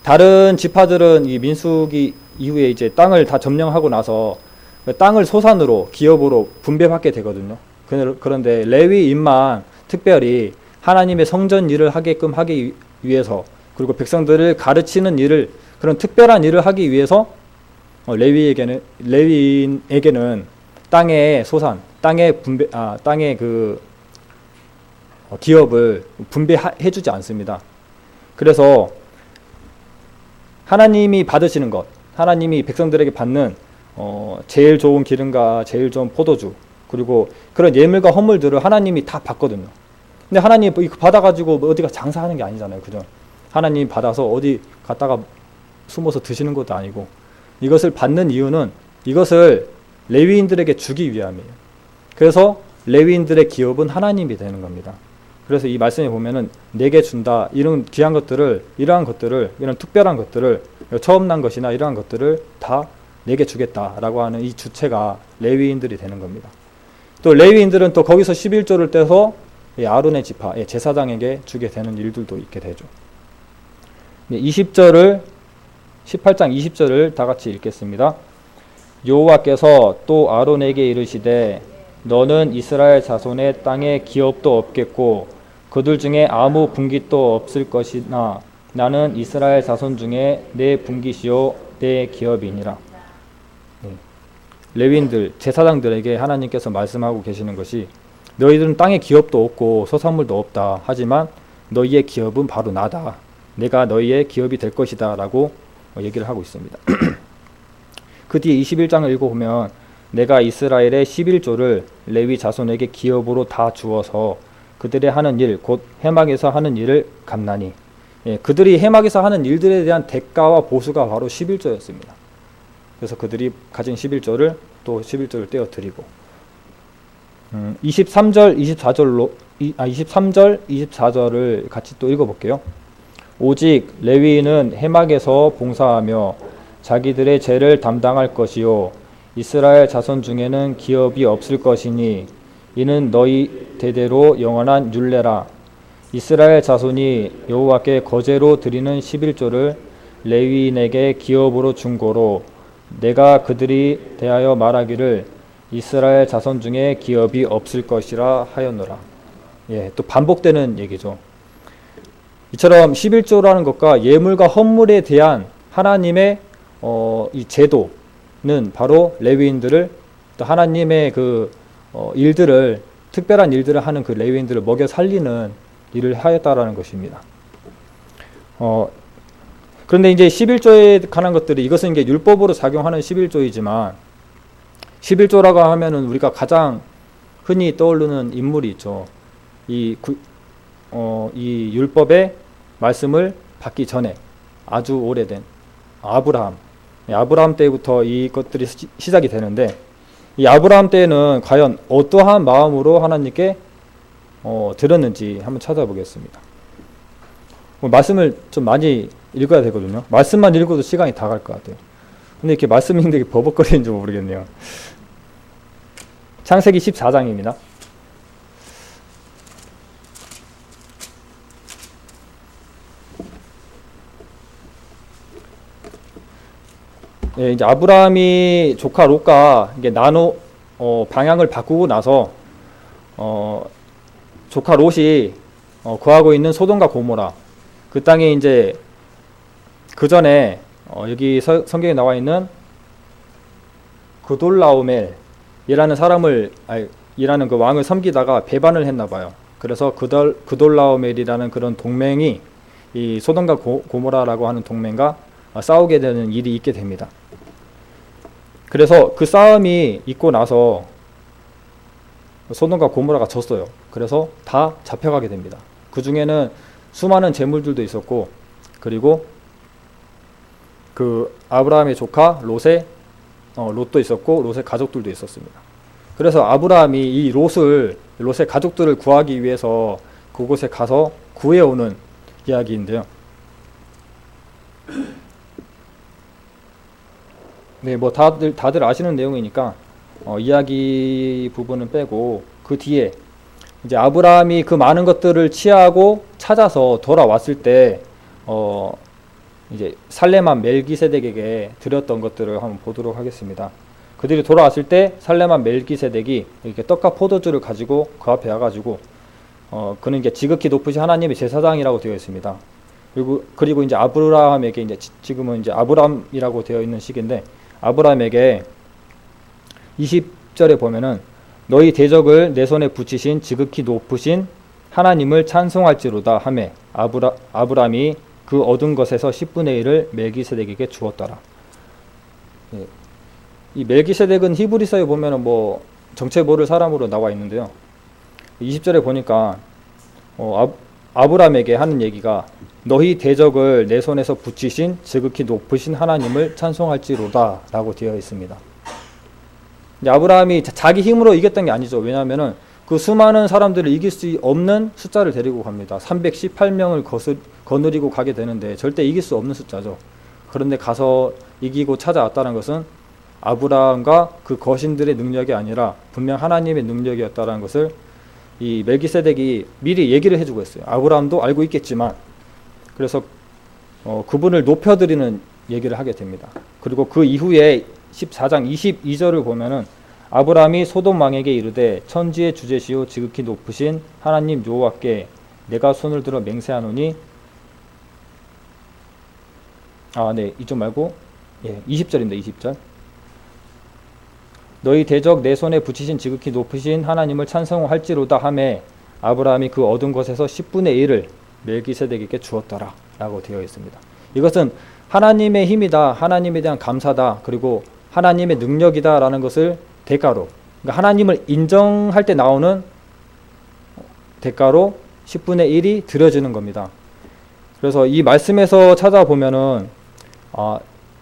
다른 지파들은 이 민수기 이후에 이제 땅을 다 점령하고 나서 땅을 소산으로 기업으로 분배받게 되거든요. 그런데 레위인만 특별히 하나님의 성전 일을 하게끔 하기 위해서, 그리고 백성들을 가르치는 일을, 그런 특별한 일을 하기 위해서 레위인에게는 땅의 소산, 땅의 그 기업을 분배해주지 않습니다. 그래서 하나님이 받으시는 것, 하나님이 백성들에게 받는 제일 좋은 기름과 제일 좋은 포도주, 그리고 그런 예물과 헌물들을 하나님이 다 받거든요. 근데 하나님 이거 받아가지고 어디가 장사하는 게 아니잖아요. 그죠? 하나님 받아서 어디 갔다가 숨어서 드시는 것도 아니고, 이것을 받는 이유는 이것을 레위인들에게 주기 위함이에요. 그래서 레위인들의 기업은 하나님이 되는 겁니다. 그래서 이 말씀에 보면은 내게 준다, 이런 귀한 것들을, 이러한 것들을, 이런 특별한 것들을, 처음 난 것이나 이러한 것들을 다 내게 주겠다라고 하는 이 주체가 레위인들이 되는 겁니다. 또 레위인들은 또 거기서 11조를 떼서 아론의 지파, 제사장에게 주게 되는 일들도 있게 되죠. 18장 20절을 다 같이 읽겠습니다. 여호와께서 또 아론에게 이르시되 너는 이스라엘 자손의 땅에 기업도 없겠고 그들 중에 아무 분깃도 없을 것이나 나는 이스라엘 자손 중에 내 분깃이요 내 기업이니라. 레위인들, 제사장들에게 하나님께서 말씀하고 계시는 것이, 너희들은 땅에 기업도 없고 소산물도 없다. 하지만 너희의 기업은 바로 나다. 내가 너희의 기업이 될 것이다 라고 얘기를 하고 있습니다. 그 뒤에 21장을 읽어보면 내가 이스라엘의 11조를 레위 자손에게 기업으로 다 주어서 그들의 하는 일, 곧 해막에서 하는 일을 갚나니, 그들이 해막에서 하는 일들에 대한 대가와 보수가 바로 11조였습니다. 그래서 그들이 가진 11조를 또 11조를 떼어 드리고, 23절 24절을 같이 또 읽어볼게요. 오직 레위인은 해막에서 봉사하며 자기들의 죄를 담당할 것이요 이스라엘 자손 중에는 기업이 없을 것이니 이는 너희 대대로 영원한 율례라. 이스라엘 자손이 여호와께 거제로 드리는 11조를 레위인에게 기업으로 준 고로 내가 그들이 대하여 말하기를 이스라엘 자손 중에 기업이 없을 것이라 하였노라. 또 반복되는 얘기죠. 이처럼 11조라는 것과 예물과 헌물에 대한 하나님의 이 제도는 바로 레위인들을, 또 하나님의 그 일들을, 특별한 일들을 하는 그 레위인들을 먹여 살리는 일을 하였다라는 것입니다. 그런데 이제 11조에 관한 것들이, 이것은 이제 율법으로 작용하는 11조이지만 11조라고 하면은 우리가 가장 흔히 떠오르는 인물이 있죠. 이 율법의 말씀을 받기 전에 아주 오래된 아브라함 때부터 이것들이 시작이 되는데, 이 아브라함 때는 과연 어떠한 마음으로 하나님께 들었는지 한번 찾아보겠습니다. 말씀을 좀 많이 읽어야 되거든요. 말씀만 읽어도 시간이 다 갈 것 같아요. 근데 이렇게 말씀 읽는 게 버벅거리는지 모르겠네요. 창세기 14장입니다. 이제 아브라함이 조카 롯과 이게 방향을 바꾸고 나서 조카 롯이 거하고 있는 소돔과 고모라, 그 땅에 이제 그 전에 여기 성경에 나와 있는 그돌라오멜이라는 이라는 그 왕을 섬기다가 배반을 했나 봐요. 그래서 그돌라오멜이라는 그런 동맹이 이 소돔과 고모라라고 하는 동맹과 싸우게 되는 일이 있게 됩니다. 그래서 그 싸움이 있고 나서 소돔과 고모라가 졌어요. 그래서 다 잡혀가게 됩니다. 그 중에는 수많은 재물들도 있었고, 그리고 그 아브라함의 조카 롯도 있었고, 롯의 가족들도 있었습니다. 그래서 아브라함이 이 롯의 가족들을 구하기 위해서 그곳에 가서 구해오는 이야기인데요. 뭐 다들 아시는 내용이니까 이야기 부분은 빼고, 그 뒤에 이제 아브라함이 그 많은 것들을 취하고 찾아서 돌아왔을 때 이제 살레만 멜기세덱에게 드렸던 것들을 한번 보도록 하겠습니다. 그들이 돌아왔을 때 살렘한 멜기세덱이 이렇게 떡과 포도주를 가지고 그 앞에 와가지고 그는 이제 지극히 높으신 하나님의 제사장이라고 되어 있습니다. 그리고 이제 아브라함에게 이제 지금은 이제 아브람이라고 되어 있는 시기인데 아브라함에게 20절에 보면은 너희 대적을 내 손에 붙이신 지극히 높으신 하나님을 찬송할지로다 하매 아브람이 그 얻은 것에서 10분의 1을 멜기세덱에게 주었더라. 예. 이 멜기세덱은 히브리서에 보면은 뭐 정체 모를 사람으로 나와 있는데요. 20절에 보니까 아브람에게 하는 얘기가 너희 대적을 내 손에서 붙이신 지극히 높으신 하나님을 찬송할지로다 라고 되어 있습니다. 아브라함이 자기 힘으로 이겼던 게 아니죠. 왜냐하면 그 수많은 사람들을 이길 수 없는 숫자를 데리고 갑니다. 318명을 거느리고 가게 되는데 절대 이길 수 없는 숫자죠. 그런데 가서 이기고 찾아왔다는 것은 아브라함과 그 거신들의 능력이 아니라 분명 하나님의 능력이었다는 것을 이 멜기세덱이 미리 얘기를 해주고 있어요. 아브라함도 알고 있겠지만 그래서 그분을 높여드리는 얘기를 하게 됩니다. 그리고 그 이후에 14장 22절을 보면은 아브라함이 소돔 왕에게 이르되 천지의 주제시요 지극히 높으신 하나님 여호와께 내가 손을 들어 맹세하노니 이쪽 말고 20절입니다. 20절 너희 대적 내 손에 붙이신 지극히 높으신 하나님을 찬송할지로다 하매 아브라함이 그 얻은 것에서 10분의 1을 멜기세덱에게 주었더라 라고 되어 있습니다. 이것은 하나님의 힘이다, 하나님에 대한 감사다, 그리고 하나님의 능력이다 라는 것을 대가로, 그러니까 하나님을 인정할 때 나오는 대가로 10분의 1이 드려지는 겁니다. 그래서 이 말씀에서 찾아보면은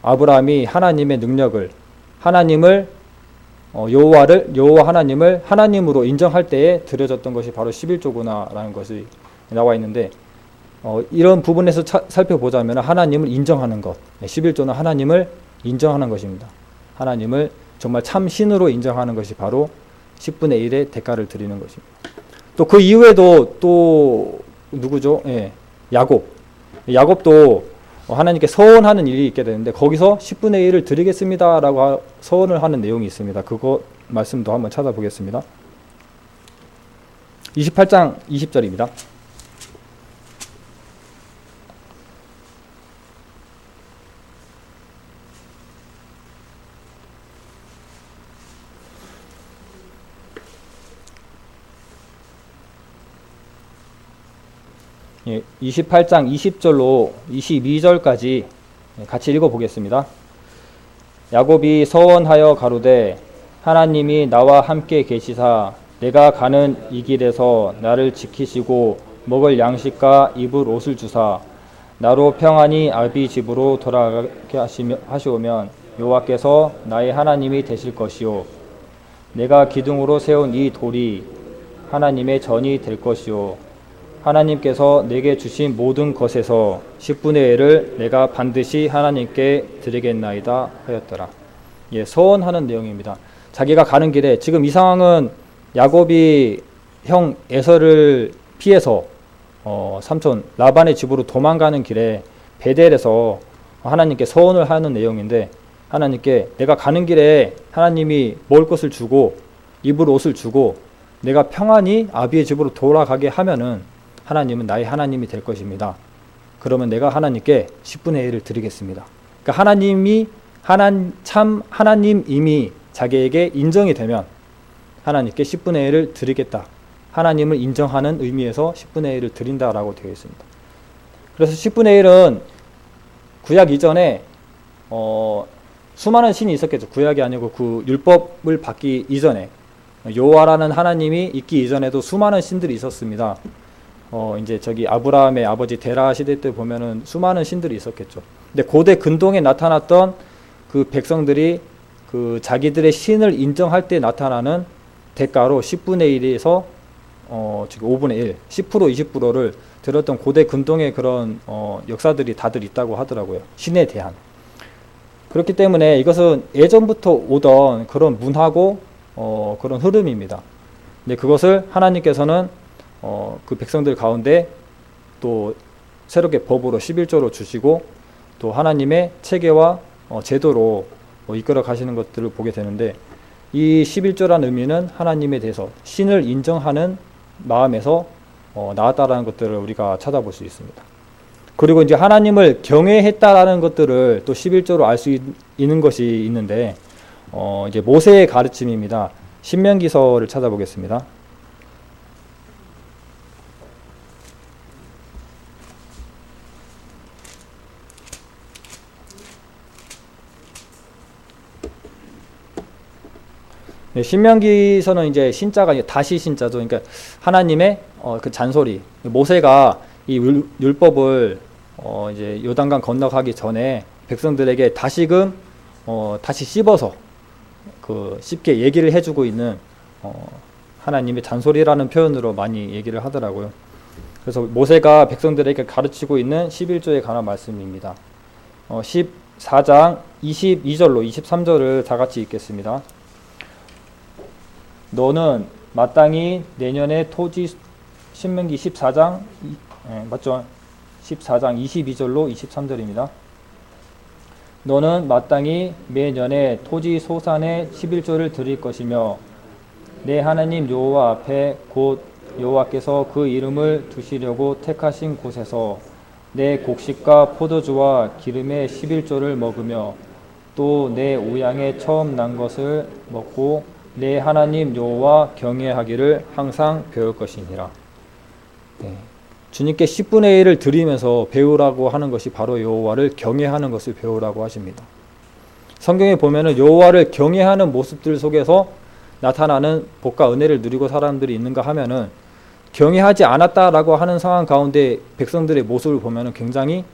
아브라함이 하나님의 능력을, 하나님을 여호와 하나님을 하나님으로 인정할 때에 드려졌던 것이 바로 11조구나라는 것이 나와 있는데 이런 부분에서 살펴보자면 하나님을 인정하는 것, 11조는 하나님을 인정하는 것입니다. 하나님을 정말 참 신으로 인정하는 것이 바로 10분의 1의 대가를 드리는 것입니다. 또 그 이후에도 또 누구죠? 야곱도 하나님께 서원하는 일이 있게 되는데 거기서 10분의 1을 드리겠습니다라고 서원을 하는 내용이 있습니다. 그거 말씀도 한번 찾아보겠습니다. 28장 20절입니다. 예, 28장 20절로 22절까지 같이 읽어보겠습니다. 야곱이 서원하여 가로되 하나님이 나와 함께 계시사 내가 가는 이 길에서 나를 지키시고 먹을 양식과 입을 옷을 주사 나로 평안히 아비 집으로 돌아가게 하시오면 여호와께서 나의 하나님이 되실 것이요 내가 기둥으로 세운 이 돌이 하나님의 전이 될 것이요 하나님께서 내게 주신 모든 것에서 10분의 1을 내가 반드시 하나님께 드리겠나이다 하였더라. 예, 서원하는 내용입니다. 자기가 가는 길에 지금 이 상황은 야곱이 형 에서를 피해서 삼촌 라반의 집으로 도망가는 길에 베델에서 하나님께 서원을 하는 내용인데 하나님께 내가 가는 길에 하나님이 먹을 것을 주고 입을 옷을 주고 내가 평안히 아비의 집으로 돌아가게 하면은 하나님은 나의 하나님이 될 것입니다. 그러면 내가 하나님께 10분의 1을 드리겠습니다. 그러니까 하나님이 참 하나님임이 자기에게 인정이 되면 하나님께 10분의 1을 드리겠다. 하나님을 인정하는 의미에서 10분의 1을 드린다라고 되어 있습니다. 그래서 10분의 1은 구약 이전에 수많은 신이 있었겠죠. 구약이 아니고 그 율법을 받기 이전에 여호와라는 하나님이 있기 이전에도 수많은 신들이 있었습니다. 이제 저기 아브라함의 아버지 데라 시대 때 보면은 수많은 신들이 있었겠죠. 근데 고대 근동에 나타났던 그 백성들이 그 자기들의 신을 인정할 때 나타나는 대가로 10분의 1에서 지금 5분의 1, 10% 20%를 들었던 고대 근동의 그런 역사들이 다들 있다고 하더라고요. 신에 대한. 그렇기 때문에 이것은 예전부터 오던 그런 문화고 그런 흐름입니다. 근데 그것을 하나님께서는 그 백성들 가운데 또 새롭게 법으로 11조로 주시고 또 하나님의 체계와 제도로 이끌어 가시는 것들을 보게 되는데, 이 11조라는 의미는 하나님에 대해서 신을 인정하는 마음에서 나왔다라는 것들을 우리가 찾아볼 수 있습니다. 그리고 이제 하나님을 경외했다라는 것들을 또 11조로 알 수 있는 것이 있는데, 이제 모세의 가르침입니다. 신명기서를 찾아보겠습니다. 네, 신명기서는 이제 신자가 다시 신자죠. 그러니까 하나님의 그 잔소리. 모세가 이 율법을 이제 요단강 건너가기 전에 백성들에게 다시금 다시 씹어서 쉽게 얘기를 해주고 있는 하나님의 잔소리라는 표현으로 많이 얘기를 하더라고요. 그래서 모세가 백성들에게 가르치고 있는 11조에 관한 말씀입니다. 14장 22절로 23절을 다 같이 읽겠습니다. 너는 마땅히 내년에 토지, 신명기 14장 맞죠? 14장 22절로 23절입니다. 너는 마땅히 매년에 토지 소산의 11조를 드릴 것이며 내 하나님 여호와 앞에 곧 여호와께서 그 이름을 두시려고 택하신 곳에서 내 곡식과 포도주와 기름의 11조를 먹으며 또 내 우양에 처음 난 것을 먹고 내 하나님 여호와 경외하기를 항상 배울 것이니라. 네. 주님께 10분의 1을 드리면서 배우라고 하는 것이 바로 여호와를 경외하는 것을 배우라고 하십니다. 성경에 보면은 여호와를 경외하는 모습들 속에서 나타나는 복과 은혜를 누리고 사람들이 있는가 하면은, 경외하지 않았다라고 하는 상황 가운데 백성들의 모습을 보면은 굉장히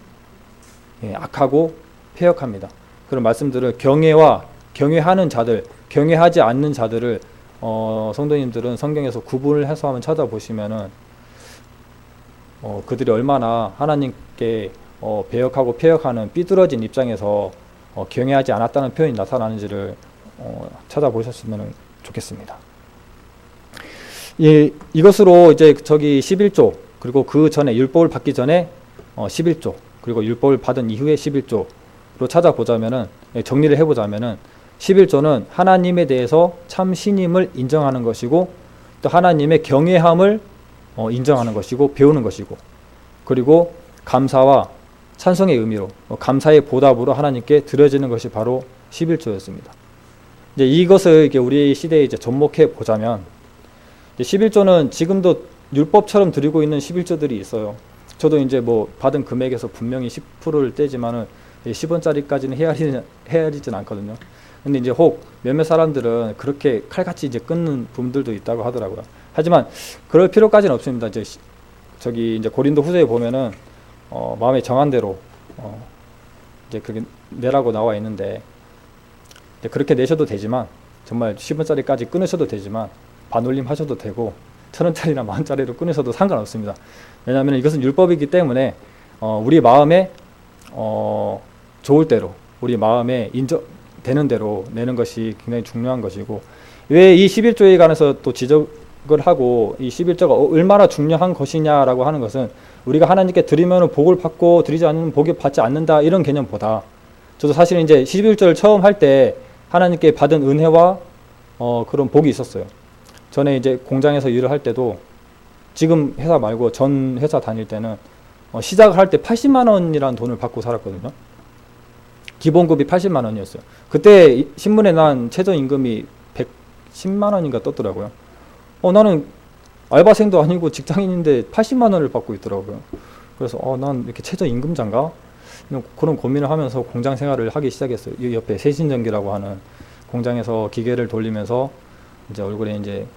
악하고 패역합니다. 그런 말씀들을 경외하는 자들, 경외하지 않는 자들을 성도님들은 성경에서 구분을 해서 한번 찾아보시면은 그들이 얼마나 하나님께 배역하고 폐역하는 삐뚤어진 입장에서 경외하지 않았다는 표현이 나타나는지를 찾아보셨으면 좋겠습니다. 이것으로 이제 저기 11조, 그리고 그 전에 율법을 받기 전에 11조, 그리고 율법을 받은 이후에 11조로 찾아보자면은, 정리를 해보자면은 11조는 하나님에 대해서 참 신임을 인정하는 것이고, 또 하나님의 경외함을 인정하는 것이고 배우는 것이고, 그리고 감사와 찬송의 의미로 감사의 보답으로 하나님께 드려지는 것이 바로 11조였습니다. 이제 이것을 우리 시대에 이제 접목해 보자면, 11조는 지금도 율법처럼 드리고 있는 11조들이 있어요. 저도 이제 뭐 받은 금액에서 분명히 10%를 떼지만은 10원짜리까지는 헤아리진 않거든요. 근데 이제 혹 몇몇 사람들은 그렇게 칼같이 이제 끊는 분들도 있다고 하더라고요. 하지만 그럴 필요까지는 없습니다. 이제 고린도 후서에 보면은 마음에 정한 대로 이제 그렇게 내라고 나와 있는데, 이제 그렇게 내셔도 되지만, 정말 10원짜리까지 끊으셔도 되지만 반올림 하셔도 되고 1,000원짜리나 10,000원짜리로 끊으셔도 상관없습니다. 왜냐하면 이것은 율법이기 때문에 우리 마음에 좋을 대로, 우리 마음에 되는 대로 내는 것이 굉장히 중요한 것이고, 왜 이 11조에 관해서 또 지적을 하고 이 11조가 얼마나 중요한 것이냐라고 하는 것은, 우리가 하나님께 드리면 복을 받고 드리지 않으면 복을 받지 않는다, 이런 개념보다, 저도 사실 이제 11조를 처음 할 때 하나님께 받은 은혜와 그런 복이 있었어요. 전에 이제 공장에서 일을 할 때도, 지금 회사 말고 전 회사 다닐 때는 시작을 할 때 80만 원이라는 돈을 받고 살았거든요. 기본급이 80만 원이었어요. 그때 신문에 난 최저임금이 110만 원인가 떴더라고요. 나는 알바생도 아니고 직장인인데 80만 원을 받고 있더라고요. 그래서 난 이렇게 최저임금자인가? 그런 고민을 하면서 공장 생활을 하기 시작했어요. 이 옆에 세신전기라고 하는 공장에서 기계를 돌리면서 이제 얼굴에 이제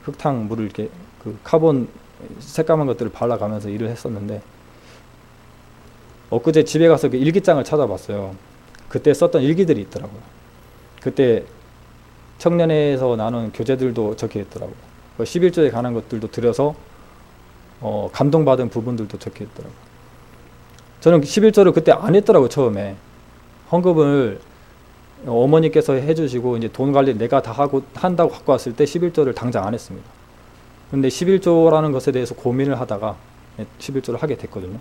흙탕 물을 이렇게 그 카본 새까만 것들을 발라가면서 일을 했었는데, 엊그제 집에 가서 그 일기장을 찾아봤어요. 그때 썼던 일기들이 있더라고요. 그때 청년회에서 나눈 교재들도 적혀 있더라고요. 11조에 관한 것들도 들여서 감동받은 부분들도 적혀 있더라고요. 저는 11조를 그때 안 했더라고요. 처음에 헌금을 어머니께서 해주시고 이제 돈 관리 내가 다 한다고 갖고 왔을 때 11조를 당장 안 했습니다. 근데 11조라는 것에 대해서 고민을 하다가 11조를 하게 됐거든요.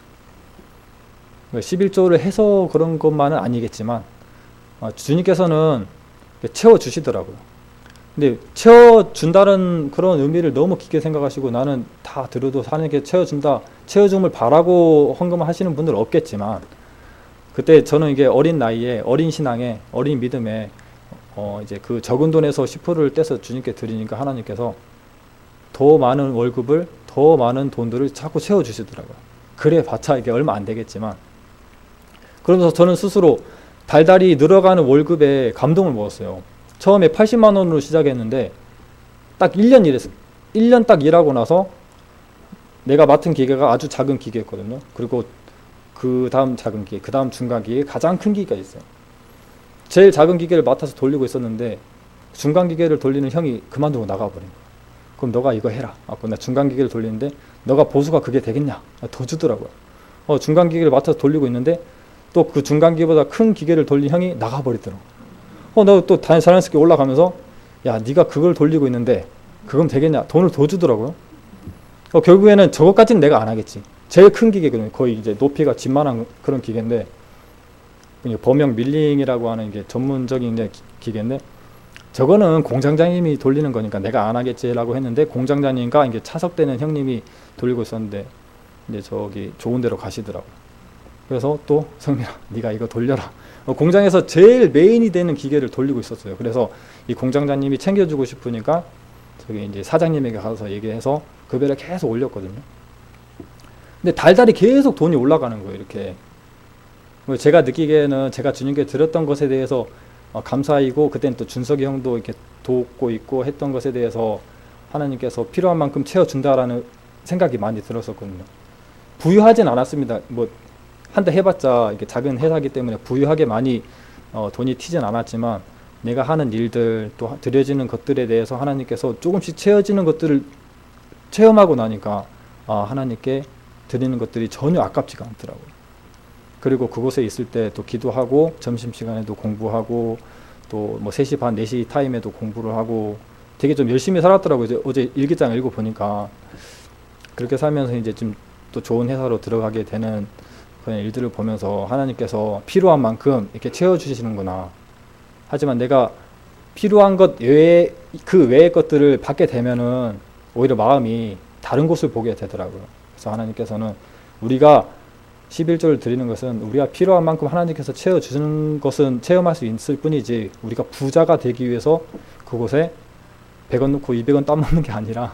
11조를 해서 그런 것만은 아니겠지만, 주님께서는 채워주시더라고요. 근데 채워준다는 그런 의미를 너무 깊게 생각하시고 나는 다 들어도 하나님께 채워준다, 채워줌을 바라고 헌금하시는 분들은 없겠지만 그때 저는 이게 어린 나이에 어린 신앙에 어린 믿음에 이제 그 적은 돈에서 10%를 떼서 주님께 드리니까 하나님께서 더 많은 월급을 더 많은 돈들을 자꾸 채워주시더라고요. 그래 봤자 이게 얼마 안 되겠지만 그러면서 저는 스스로 달달이 늘어가는 월급에 감동을 먹었어요. 처음에 80만 원으로 시작했는데 딱 1년 일했어요. 1년 딱 일하고 나서 내가 맡은 기계가 아주 작은 기계였거든요. 그리고 그 다음 작은 기계, 그 다음 중간 기계, 가장 큰 기계가 있어요. 제일 작은 기계를 맡아서 돌리고 있었는데 중간 기계를 돌리는 형이 그만두고 나가버린 거예요. 그럼 너가 이거 해라. 나 중간 기계를 돌리는데 너가 보수가 그게 되겠냐? 더 주더라고요. 중간 기계를 맡아서 돌리고 있는데 또 그 중간 기계보다 큰 기계를 돌린 형이 나가버리더라고요. 너 또 자연스럽게 올라가면서 야 네가 그걸 돌리고 있는데 그건 되겠냐? 돈을 더 주더라고요. 결국에는 저것까지는 내가 안 하겠지. 제일 큰 기계거든요. 거의 이제 높이가 집만한 그런 기계인데 범용 밀링이라고 하는 게 전문적인 이제 기계인데 저거는 공장장님이 돌리는 거니까 내가 안 하겠지라고 했는데 공장장님과 이제 차석되는 형님이 돌리고 있었는데 이제 저기 좋은 데로 가시더라고요. 그래서 또 성민아 네가 이거 돌려라. 공장에서 제일 메인이 되는 기계를 돌리고 있었어요. 그래서 이 공장장님이 챙겨주고 싶으니까 저기 이제 사장님에게 가서 얘기해서 급여를 계속 올렸거든요. 근데 달달이 계속 돈이 올라가는 거예요. 이렇게 제가 느끼기에는 제가 주님께 드렸던 것에 대해서 감사이고 그때는 또 준석이 형도 이렇게 돕고 있고 했던 것에 대해서 하나님께서 필요한 만큼 채워준다라는 생각이 많이 들었었거든요. 부유하진 않았습니다. 한다 해봤자 이게 작은 회사이기 때문에 부유하게 많이 돈이 튀진 않았지만 내가 하는 일들 또 드려지는 것들에 대해서 하나님께서 조금씩 채워지는 것들을 체험하고 나니까 하나님께 드리는 것들이 전혀 아깝지가 않더라고요. 그리고 그곳에 있을 때 또 기도하고 점심시간에도 공부하고 또 3시 반, 4시 타임에도 공부를 하고 되게 좀 열심히 살았더라고요. 어제 일기장 읽어보니까 그렇게 살면서 이제 좀 또 좋은 회사로 들어가게 되는 그런 일들을 보면서 하나님께서 필요한 만큼 이렇게 채워주시는구나. 하지만 내가 필요한 것 외에 그 외의 것들을 받게 되면은 오히려 마음이 다른 곳을 보게 되더라고요. 그래서 하나님께서는 우리가 11조를 드리는 것은 우리가 필요한 만큼 하나님께서 채워주시는 것은 체험할 수 있을 뿐이지 우리가 부자가 되기 위해서 그곳에 100원 넣고 200원 따먹는 게 아니라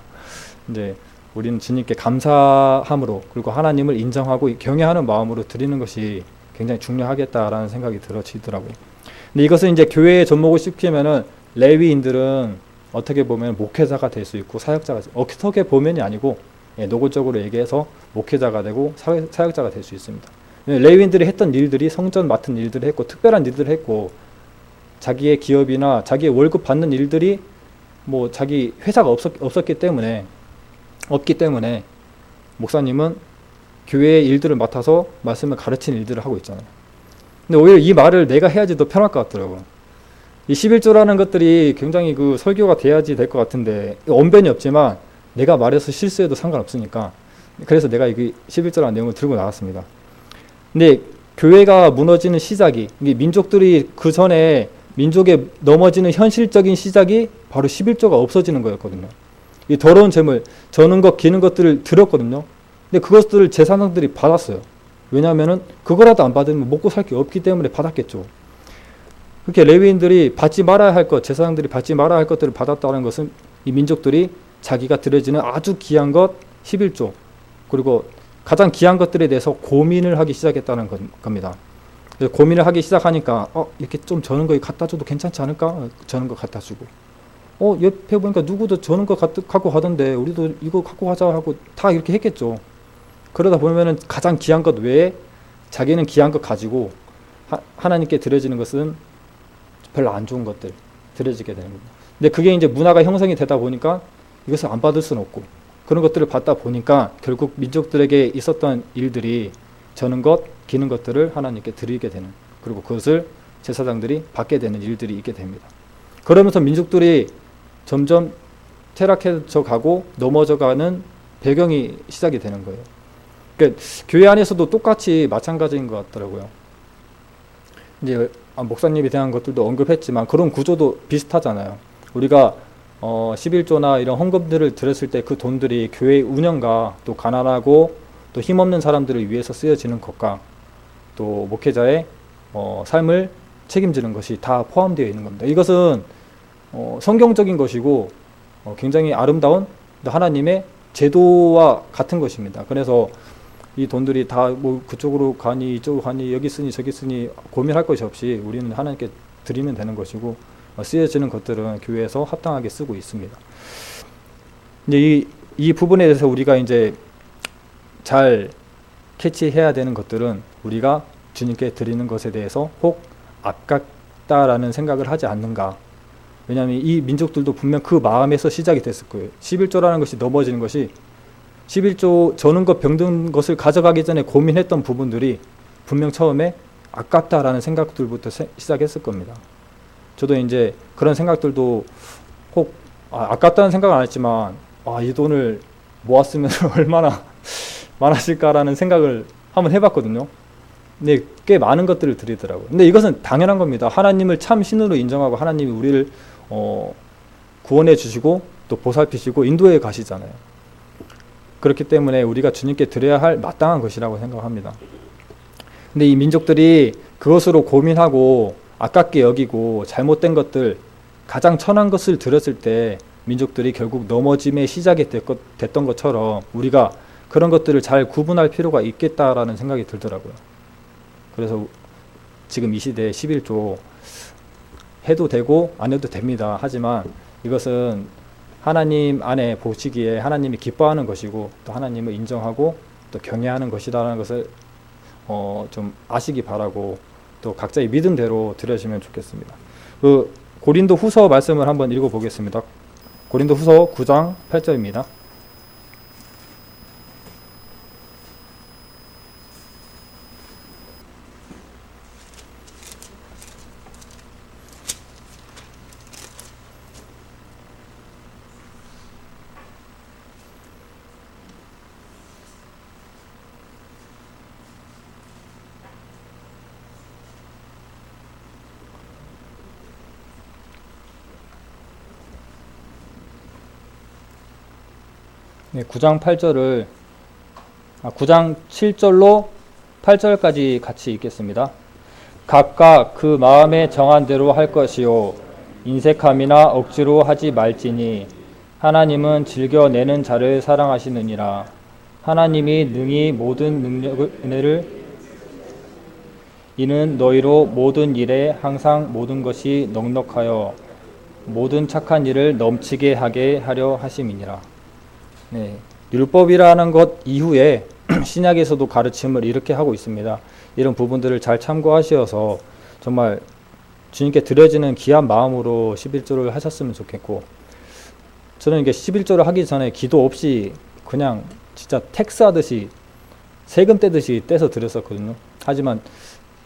이제 우리는 주님께 감사함으로 그리고 하나님을 인정하고 경외하는 마음으로 드리는 것이 굉장히 중요하겠다라는 생각이 들어지더라고요. 근데 이것은 이제 교회에 접목을 시키면은 레위인들은 어떻게 보면 목회자가 될 수 있고 사역자가 어떻게 보면이 아니고 노골적으로 얘기해서 목회자가 되고 사역자가 될 수 있습니다. 레위인들이 했던 일들이 성전 맡은 일들을 했고 특별한 일들을 했고 자기의 기업이나 자기의 월급 받는 일들이 자기 회사가 없기 때문에 목사님은 교회의 일들을 맡아서 말씀을 가르치는 일들을 하고 있잖아요. 근데 오히려 이 말을 내가 해야지 더 편할 것 같더라고요. 이 11조라는 것들이 굉장히 그 설교가 돼야지 될 것 같은데 언변이 없지만 내가 말해서 실수해도 상관없으니까 그래서 내가 이 11조라는 내용을 들고 나왔습니다. 근데 교회가 무너지는 시작이 이게 민족들이 그 전에 민족에 넘어지는 현실적인 시작이 바로 11조가 없어지는 거였거든요. 이 더러운 재물, 저는 것, 기는 것들을 드렸거든요. 근데 그것들을 제사장들이 받았어요. 왜냐하면은 그거라도 안 받으면 먹고 살 게 없기 때문에 받았겠죠. 그렇게 레위인들이 받지 말아야 할 것, 제사장들이 받지 말아야 할 것들을 받았다는 것은 이 민족들이 자기가 드려지는 아주 귀한 것 11조 그리고 가장 귀한 것들에 대해서 고민을 하기 시작했다는 겁니다. 그래서 고민을 하기 시작하니까 이렇게 좀 저는 거 갖다 줘도 괜찮지 않을까? 저는 거 갖다 주고 옆에 보니까 누구도 저는 거 갖고 가던데 우리도 이거 갖고 가자 하고 다 이렇게 했겠죠. 그러다 보면은 가장 귀한 것 외에 자기는 귀한 것 가지고 하나님께 드려지는 것은 별로 안 좋은 것들 드려지게 되는 겁니다. 근데 그게 이제 문화가 형성이 되다 보니까 이것을 안 받을 수는 없고 그런 것들을 받다 보니까 결국 민족들에게 있었던 일들이 저는 것, 기는 것들을 하나님께 드리게 되는 그리고 그것을 제사장들이 받게 되는 일들이 있게 됩니다. 그러면서 민족들이 점점 퇴락해져 가고 넘어져 가는 배경이 시작이 되는 거예요. 그러니까 교회 안에서도 똑같이 마찬가지인 것 같더라고요. 이제 목사님에 대한 것들도 언급했지만 그런 구조도 비슷하잖아요. 우리가 11조나 이런 헌금들을 드렸을 때 그 돈들이 교회 운영과 또 가난하고 또 힘없는 사람들을 위해서 쓰여지는 것과 또 목회자의 삶을 책임지는 것이 다 포함되어 있는 겁니다. 이것은 성경적인 것이고 굉장히 아름다운 하나님의 제도와 같은 것입니다. 그래서 이 돈들이 다 뭐 그쪽으로 가니 이쪽으로 가니 여기 쓰니 저기 쓰니 고민할 것이 없이 우리는 하나님께 드리면 되는 것이고 쓰여지는 것들은 교회에서 합당하게 쓰고 있습니다. 이제 이 부분에 대해서 우리가 이제 잘 캐치해야 되는 것들은 우리가 주님께 드리는 것에 대해서 혹 아깝다라는 생각을 하지 않는가. 왜냐하면 이 민족들도 분명 그 마음에서 시작이 됐을 거예요. 11조라는 것이 넘어지는 것이 11조 저는 것 병든 것을 가져가기 전에 고민했던 부분들이 분명 처음에 아깝다라는 생각들부터 시작했을 겁니다. 저도 이제 그런 생각들도 혹 아깝다는 생각은 안 했지만 이 돈을 모았으면 얼마나 많았을까라는 생각을 한번 해봤거든요. 근데 꽤 많은 것들을 드리더라고요. 근데 이것은 당연한 겁니다. 하나님을 참 신으로 인정하고 하나님이 우리를 구원해 주시고 또 보살피시고 인도해 가시잖아요. 그렇기 때문에 우리가 주님께 드려야 할 마땅한 것이라고 생각합니다. 근데 이 민족들이 그것으로 고민하고 아깝게 여기고 잘못된 것들, 가장 천한 것을 드렸을 때 민족들이 결국 넘어짐의 시작이 됐던 것처럼 우리가 그런 것들을 잘 구분할 필요가 있겠다라는 생각이 들더라고요. 그래서 지금 이 시대에 11조 해도 되고 안 해도 됩니다. 하지만 이것은 하나님 안에 보시기에 하나님이 기뻐하는 것이고 또 하나님을 인정하고 또 경외하는 것이다라는 것을 좀 아시기 바라고 또 각자의 믿음대로 드려주시면 좋겠습니다. 그 고린도 후서 말씀을 한번 읽어보겠습니다. 고린도 후서 9장 8절입니다. 네, 9장 7절로 8절까지 같이 읽겠습니다. 각각 그 마음에 정한 대로 할 것이요 인색함이나 억지로 하지 말지니 하나님은 즐겨내는 자를 사랑하시느니라. 하나님이 능히 모든 은혜를 이는 너희로 모든 일에 항상 모든 것이 넉넉하여 모든 착한 일을 넘치게 하게 하려 하심이니라. 네, 율법이라는 것 이후에 신약에서도 가르침을 이렇게 하고 있습니다. 이런 부분들을 잘 참고하셔서 정말 주님께 드려지는 귀한 마음으로 11조를 하셨으면 좋겠고, 저는 이게 11조를 하기 전에 기도 없이 그냥 진짜 텍스 하듯이 세금 떼듯이 떼서 드렸었거든요. 하지만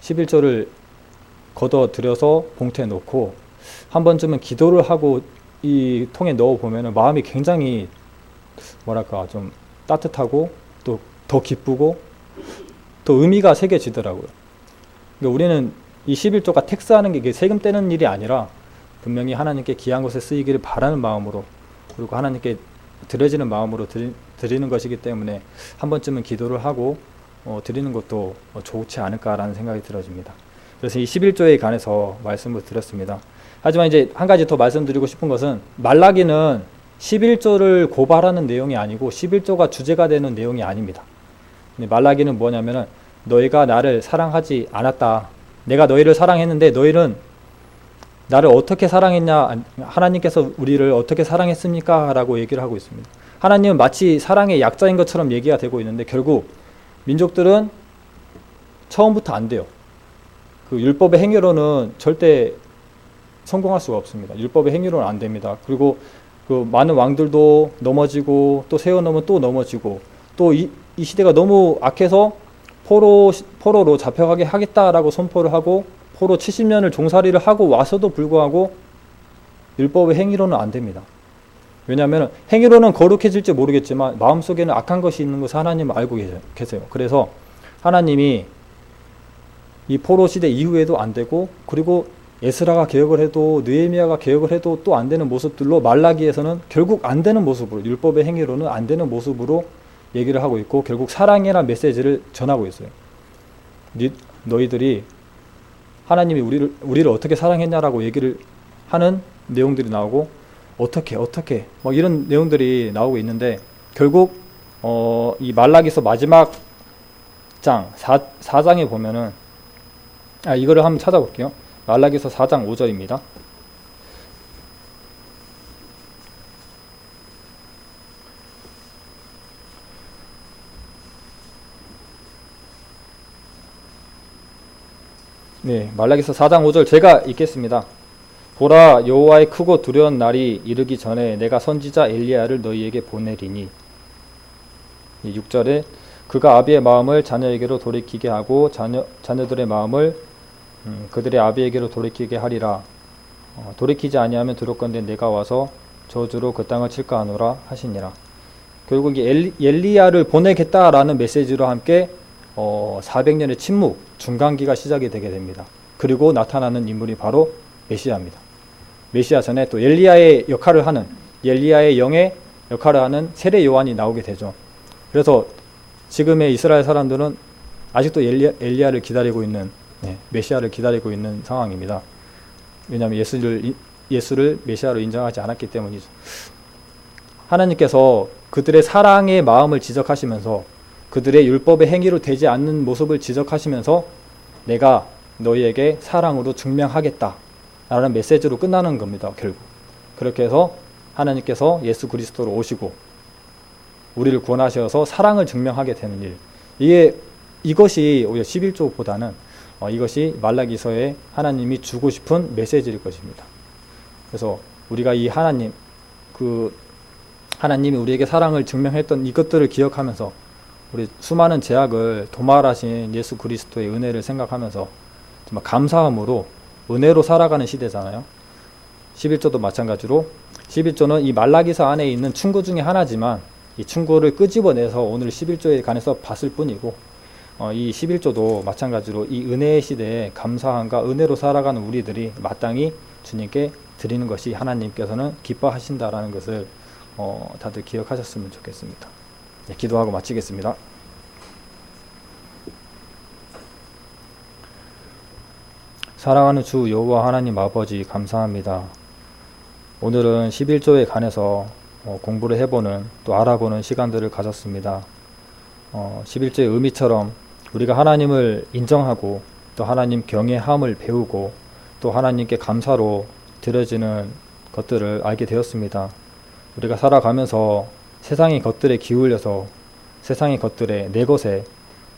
11조를 걷어 들여서 봉투에 넣고 한 번쯤은 기도를 하고 이 통에 넣어 보면은 마음이 굉장히 뭐랄까 좀 따뜻하고 또 더 기쁘고 또 의미가 새겨지더라고요. 그러니까 우리는 이 11조가 텍스하는 게 세금 떼는 일이 아니라 분명히 하나님께 귀한 것에 쓰이기를 바라는 마음으로 그리고 하나님께 드려지는 마음으로 드리는 것이기 때문에 한 번쯤은 기도를 하고 드리는 것도 좋지 않을까라는 생각이 들어집니다. 그래서 이 11조에 관해서 말씀을 드렸습니다. 하지만 이제 한 가지 더 말씀드리고 싶은 것은 말라기는 11조를 고발하는 내용이 아니고 11조가 주제가 되는 내용이 아닙니다. 말라기는 뭐냐면은 너희가 나를 사랑하지 않았다. 내가 너희를 사랑했는데 너희는 나를 어떻게 사랑했냐? 하나님께서 우리를 어떻게 사랑했습니까? 라고 얘기를 하고 있습니다. 하나님은 마치 사랑의 약자인 것처럼 얘기가 되고 있는데 결국 민족들은 처음부터 안 돼요. 그 율법의 행위로는 절대 성공할 수가 없습니다. 율법의 행위로는 안 됩니다. 그리고 그 많은 왕들도 넘어지고 또 세워놓으면 또 넘어지고 또 이 시대가 너무 악해서 포로로 잡혀가게 하겠다라고 선포를 하고 포로 70년을 종살이를 하고 와서도 불구하고 율법의 행위로는 안 됩니다. 왜냐하면 행위로는 거룩해질지 모르겠지만 마음속에는 악한 것이 있는 것을 하나님은 알고 계세요. 그래서 하나님이 이 포로 시대 이후에도 안 되고, 그리고 에스라가 개혁을 해도 느헤미야가 개혁을 해도 또 안 되는 모습들로 말라기에서는 결국 안 되는 모습으로, 율법의 행위로는 안 되는 모습으로 얘기를 하고 있고, 결국 사랑이라는 메시지를 전하고 있어요. 너희들이 하나님이 우리를 어떻게 사랑했냐라고 얘기를 하는 내용들이 나오고, 어떻게 막 이런 내용들이 나오고 있는데, 결국 이 말라기서 마지막 장 4장에 보면은, 이거를 한번 찾아볼게요. 말라기서 4장 5절입니다. 네, 말라기서 4장 5절 제가 읽겠습니다. 보라, 여호와의 크고 두려운 날이 이르기 전에 내가 선지자 엘리야를 너희에게 보내리니. 6절에 그가 아비의 마음을 자녀에게로 돌이키게 하고 자녀들의 마음을 그들의 아비에게로 돌이키게 하리라. 돌이키지 아니하면 두렵건대 내가 와서 저주로 그 땅을 칠까 하노라 하시니라. 결국 엘리야를 보내겠다라는 메시지로 함께 400년의 침묵, 중간기가 시작이 되게 됩니다. 그리고 나타나는 인물이 바로 메시아입니다. 메시아 전에 또 엘리야의 역할을 하는, 엘리야의 영의 역할을 하는 세례 요한이 나오게 되죠. 그래서 지금의 이스라엘 사람들은 아직도 엘리야를 기다리고 있는, 메시아를 기다리고 있는 상황입니다. 왜냐하면 예수를 메시아로 인정하지 않았기 때문이죠. 하나님께서 그들의 사랑의 마음을 지적하시면서, 그들의 율법의 행위로 되지 않는 모습을 지적하시면서, 내가 너희에게 사랑으로 증명하겠다 라는 메시지로 끝나는 겁니다. 결국 그렇게 해서 하나님께서 예수 그리스도로 오시고 우리를 구원하셔서 사랑을 증명하게 되는 일, 이것이 오히려 11조보다는 이것이 말라기서에 하나님이 주고 싶은 메시지일 것입니다. 그래서 우리가 이 하나님이 우리에게 사랑을 증명했던 이것들을 기억하면서, 우리 수많은 제약을 도말하신 예수 그리스도의 은혜를 생각하면서 정말 감사함으로 은혜로 살아가는 시대잖아요. 11조도 마찬가지로 11조는 이 말라기서 안에 있는 충고 중에 하나지만, 이 충고를 끄집어내서 오늘 11조에 관해서 봤을 뿐이고, 이 11조도 마찬가지로 이 은혜의 시대에 감사함과 은혜로 살아가는 우리들이 마땅히 주님께 드리는 것이 하나님께서는 기뻐하신다라는 것을 다들 기억하셨으면 좋겠습니다. 네, 기도하고 마치겠습니다. 사랑하는 주 여호와 하나님 아버지, 감사합니다. 오늘은 11조에 관해서 공부를 해보는, 또 알아보는 시간들을 가졌습니다. 11조의 의미처럼 우리가 하나님을 인정하고 또 하나님 경외함을 배우고 또 하나님께 감사로 드려지는 것들을 알게 되었습니다. 우리가 살아가면서 세상의 것들에 기울여서 세상의 것들에, 내 것에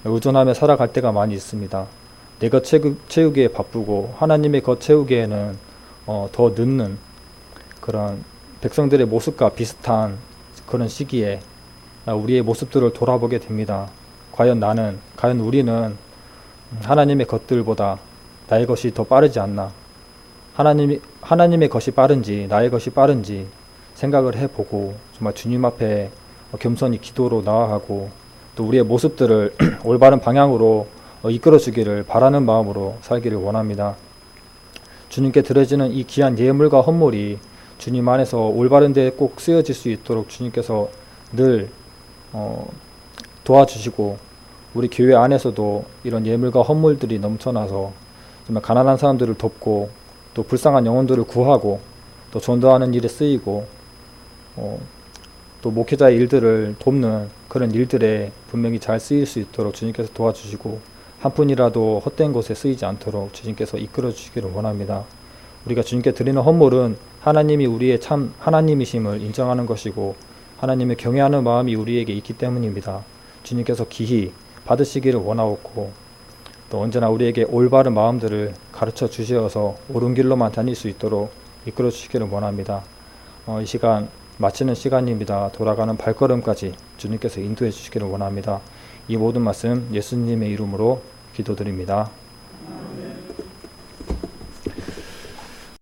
의존하며 살아갈 때가 많이 있습니다. 내 것 채우기에 바쁘고 하나님의 것 채우기에는 더 늦는 그런 백성들의 모습과 비슷한 그런 시기에 우리의 모습들을 돌아보게 됩니다. 과연 우리는 하나님의 것들보다 나의 것이 더 빠르지 않나, 하나님의 것이 빠른지 나의 것이 빠른지 생각을 해보고, 정말 주님 앞에 겸손히 기도로 나아가고 또 우리의 모습들을 올바른 방향으로 이끌어주기를 바라는 마음으로 살기를 원합니다. 주님께 드려지는 이 귀한 예물과 헌물이 주님 안에서 올바른 데에 꼭 쓰여질 수 있도록 주님께서 늘 도와주시고, 우리 교회 안에서도 이런 예물과 헌물들이 넘쳐나서 정말 가난한 사람들을 돕고 또 불쌍한 영혼들을 구하고 또 전도하는 일에 쓰이고 또 목회자의 일들을 돕는 그런 일들에 분명히 잘 쓰일 수 있도록 주님께서 도와주시고, 한 푼이라도 헛된 곳에 쓰이지 않도록 주님께서 이끌어 주시기를 원합니다. 우리가 주님께 드리는 헌물은 하나님이 우리의 참 하나님이심을 인정하는 것이고 하나님을 경외하는 마음이 우리에게 있기 때문입니다. 주님께서 기히 받으시기를 원하옵고, 또 언제나 우리에게 올바른 마음들을 가르쳐 주시어서 옳은 길로만 다닐 수 있도록 이끌어 주시기를 원합니다. 이 시간 마치는 시간입니다. 돌아가는 발걸음까지 주님께서 인도해 주시기를 원합니다. 이 모든 말씀 예수님의 이름으로 기도드립니다.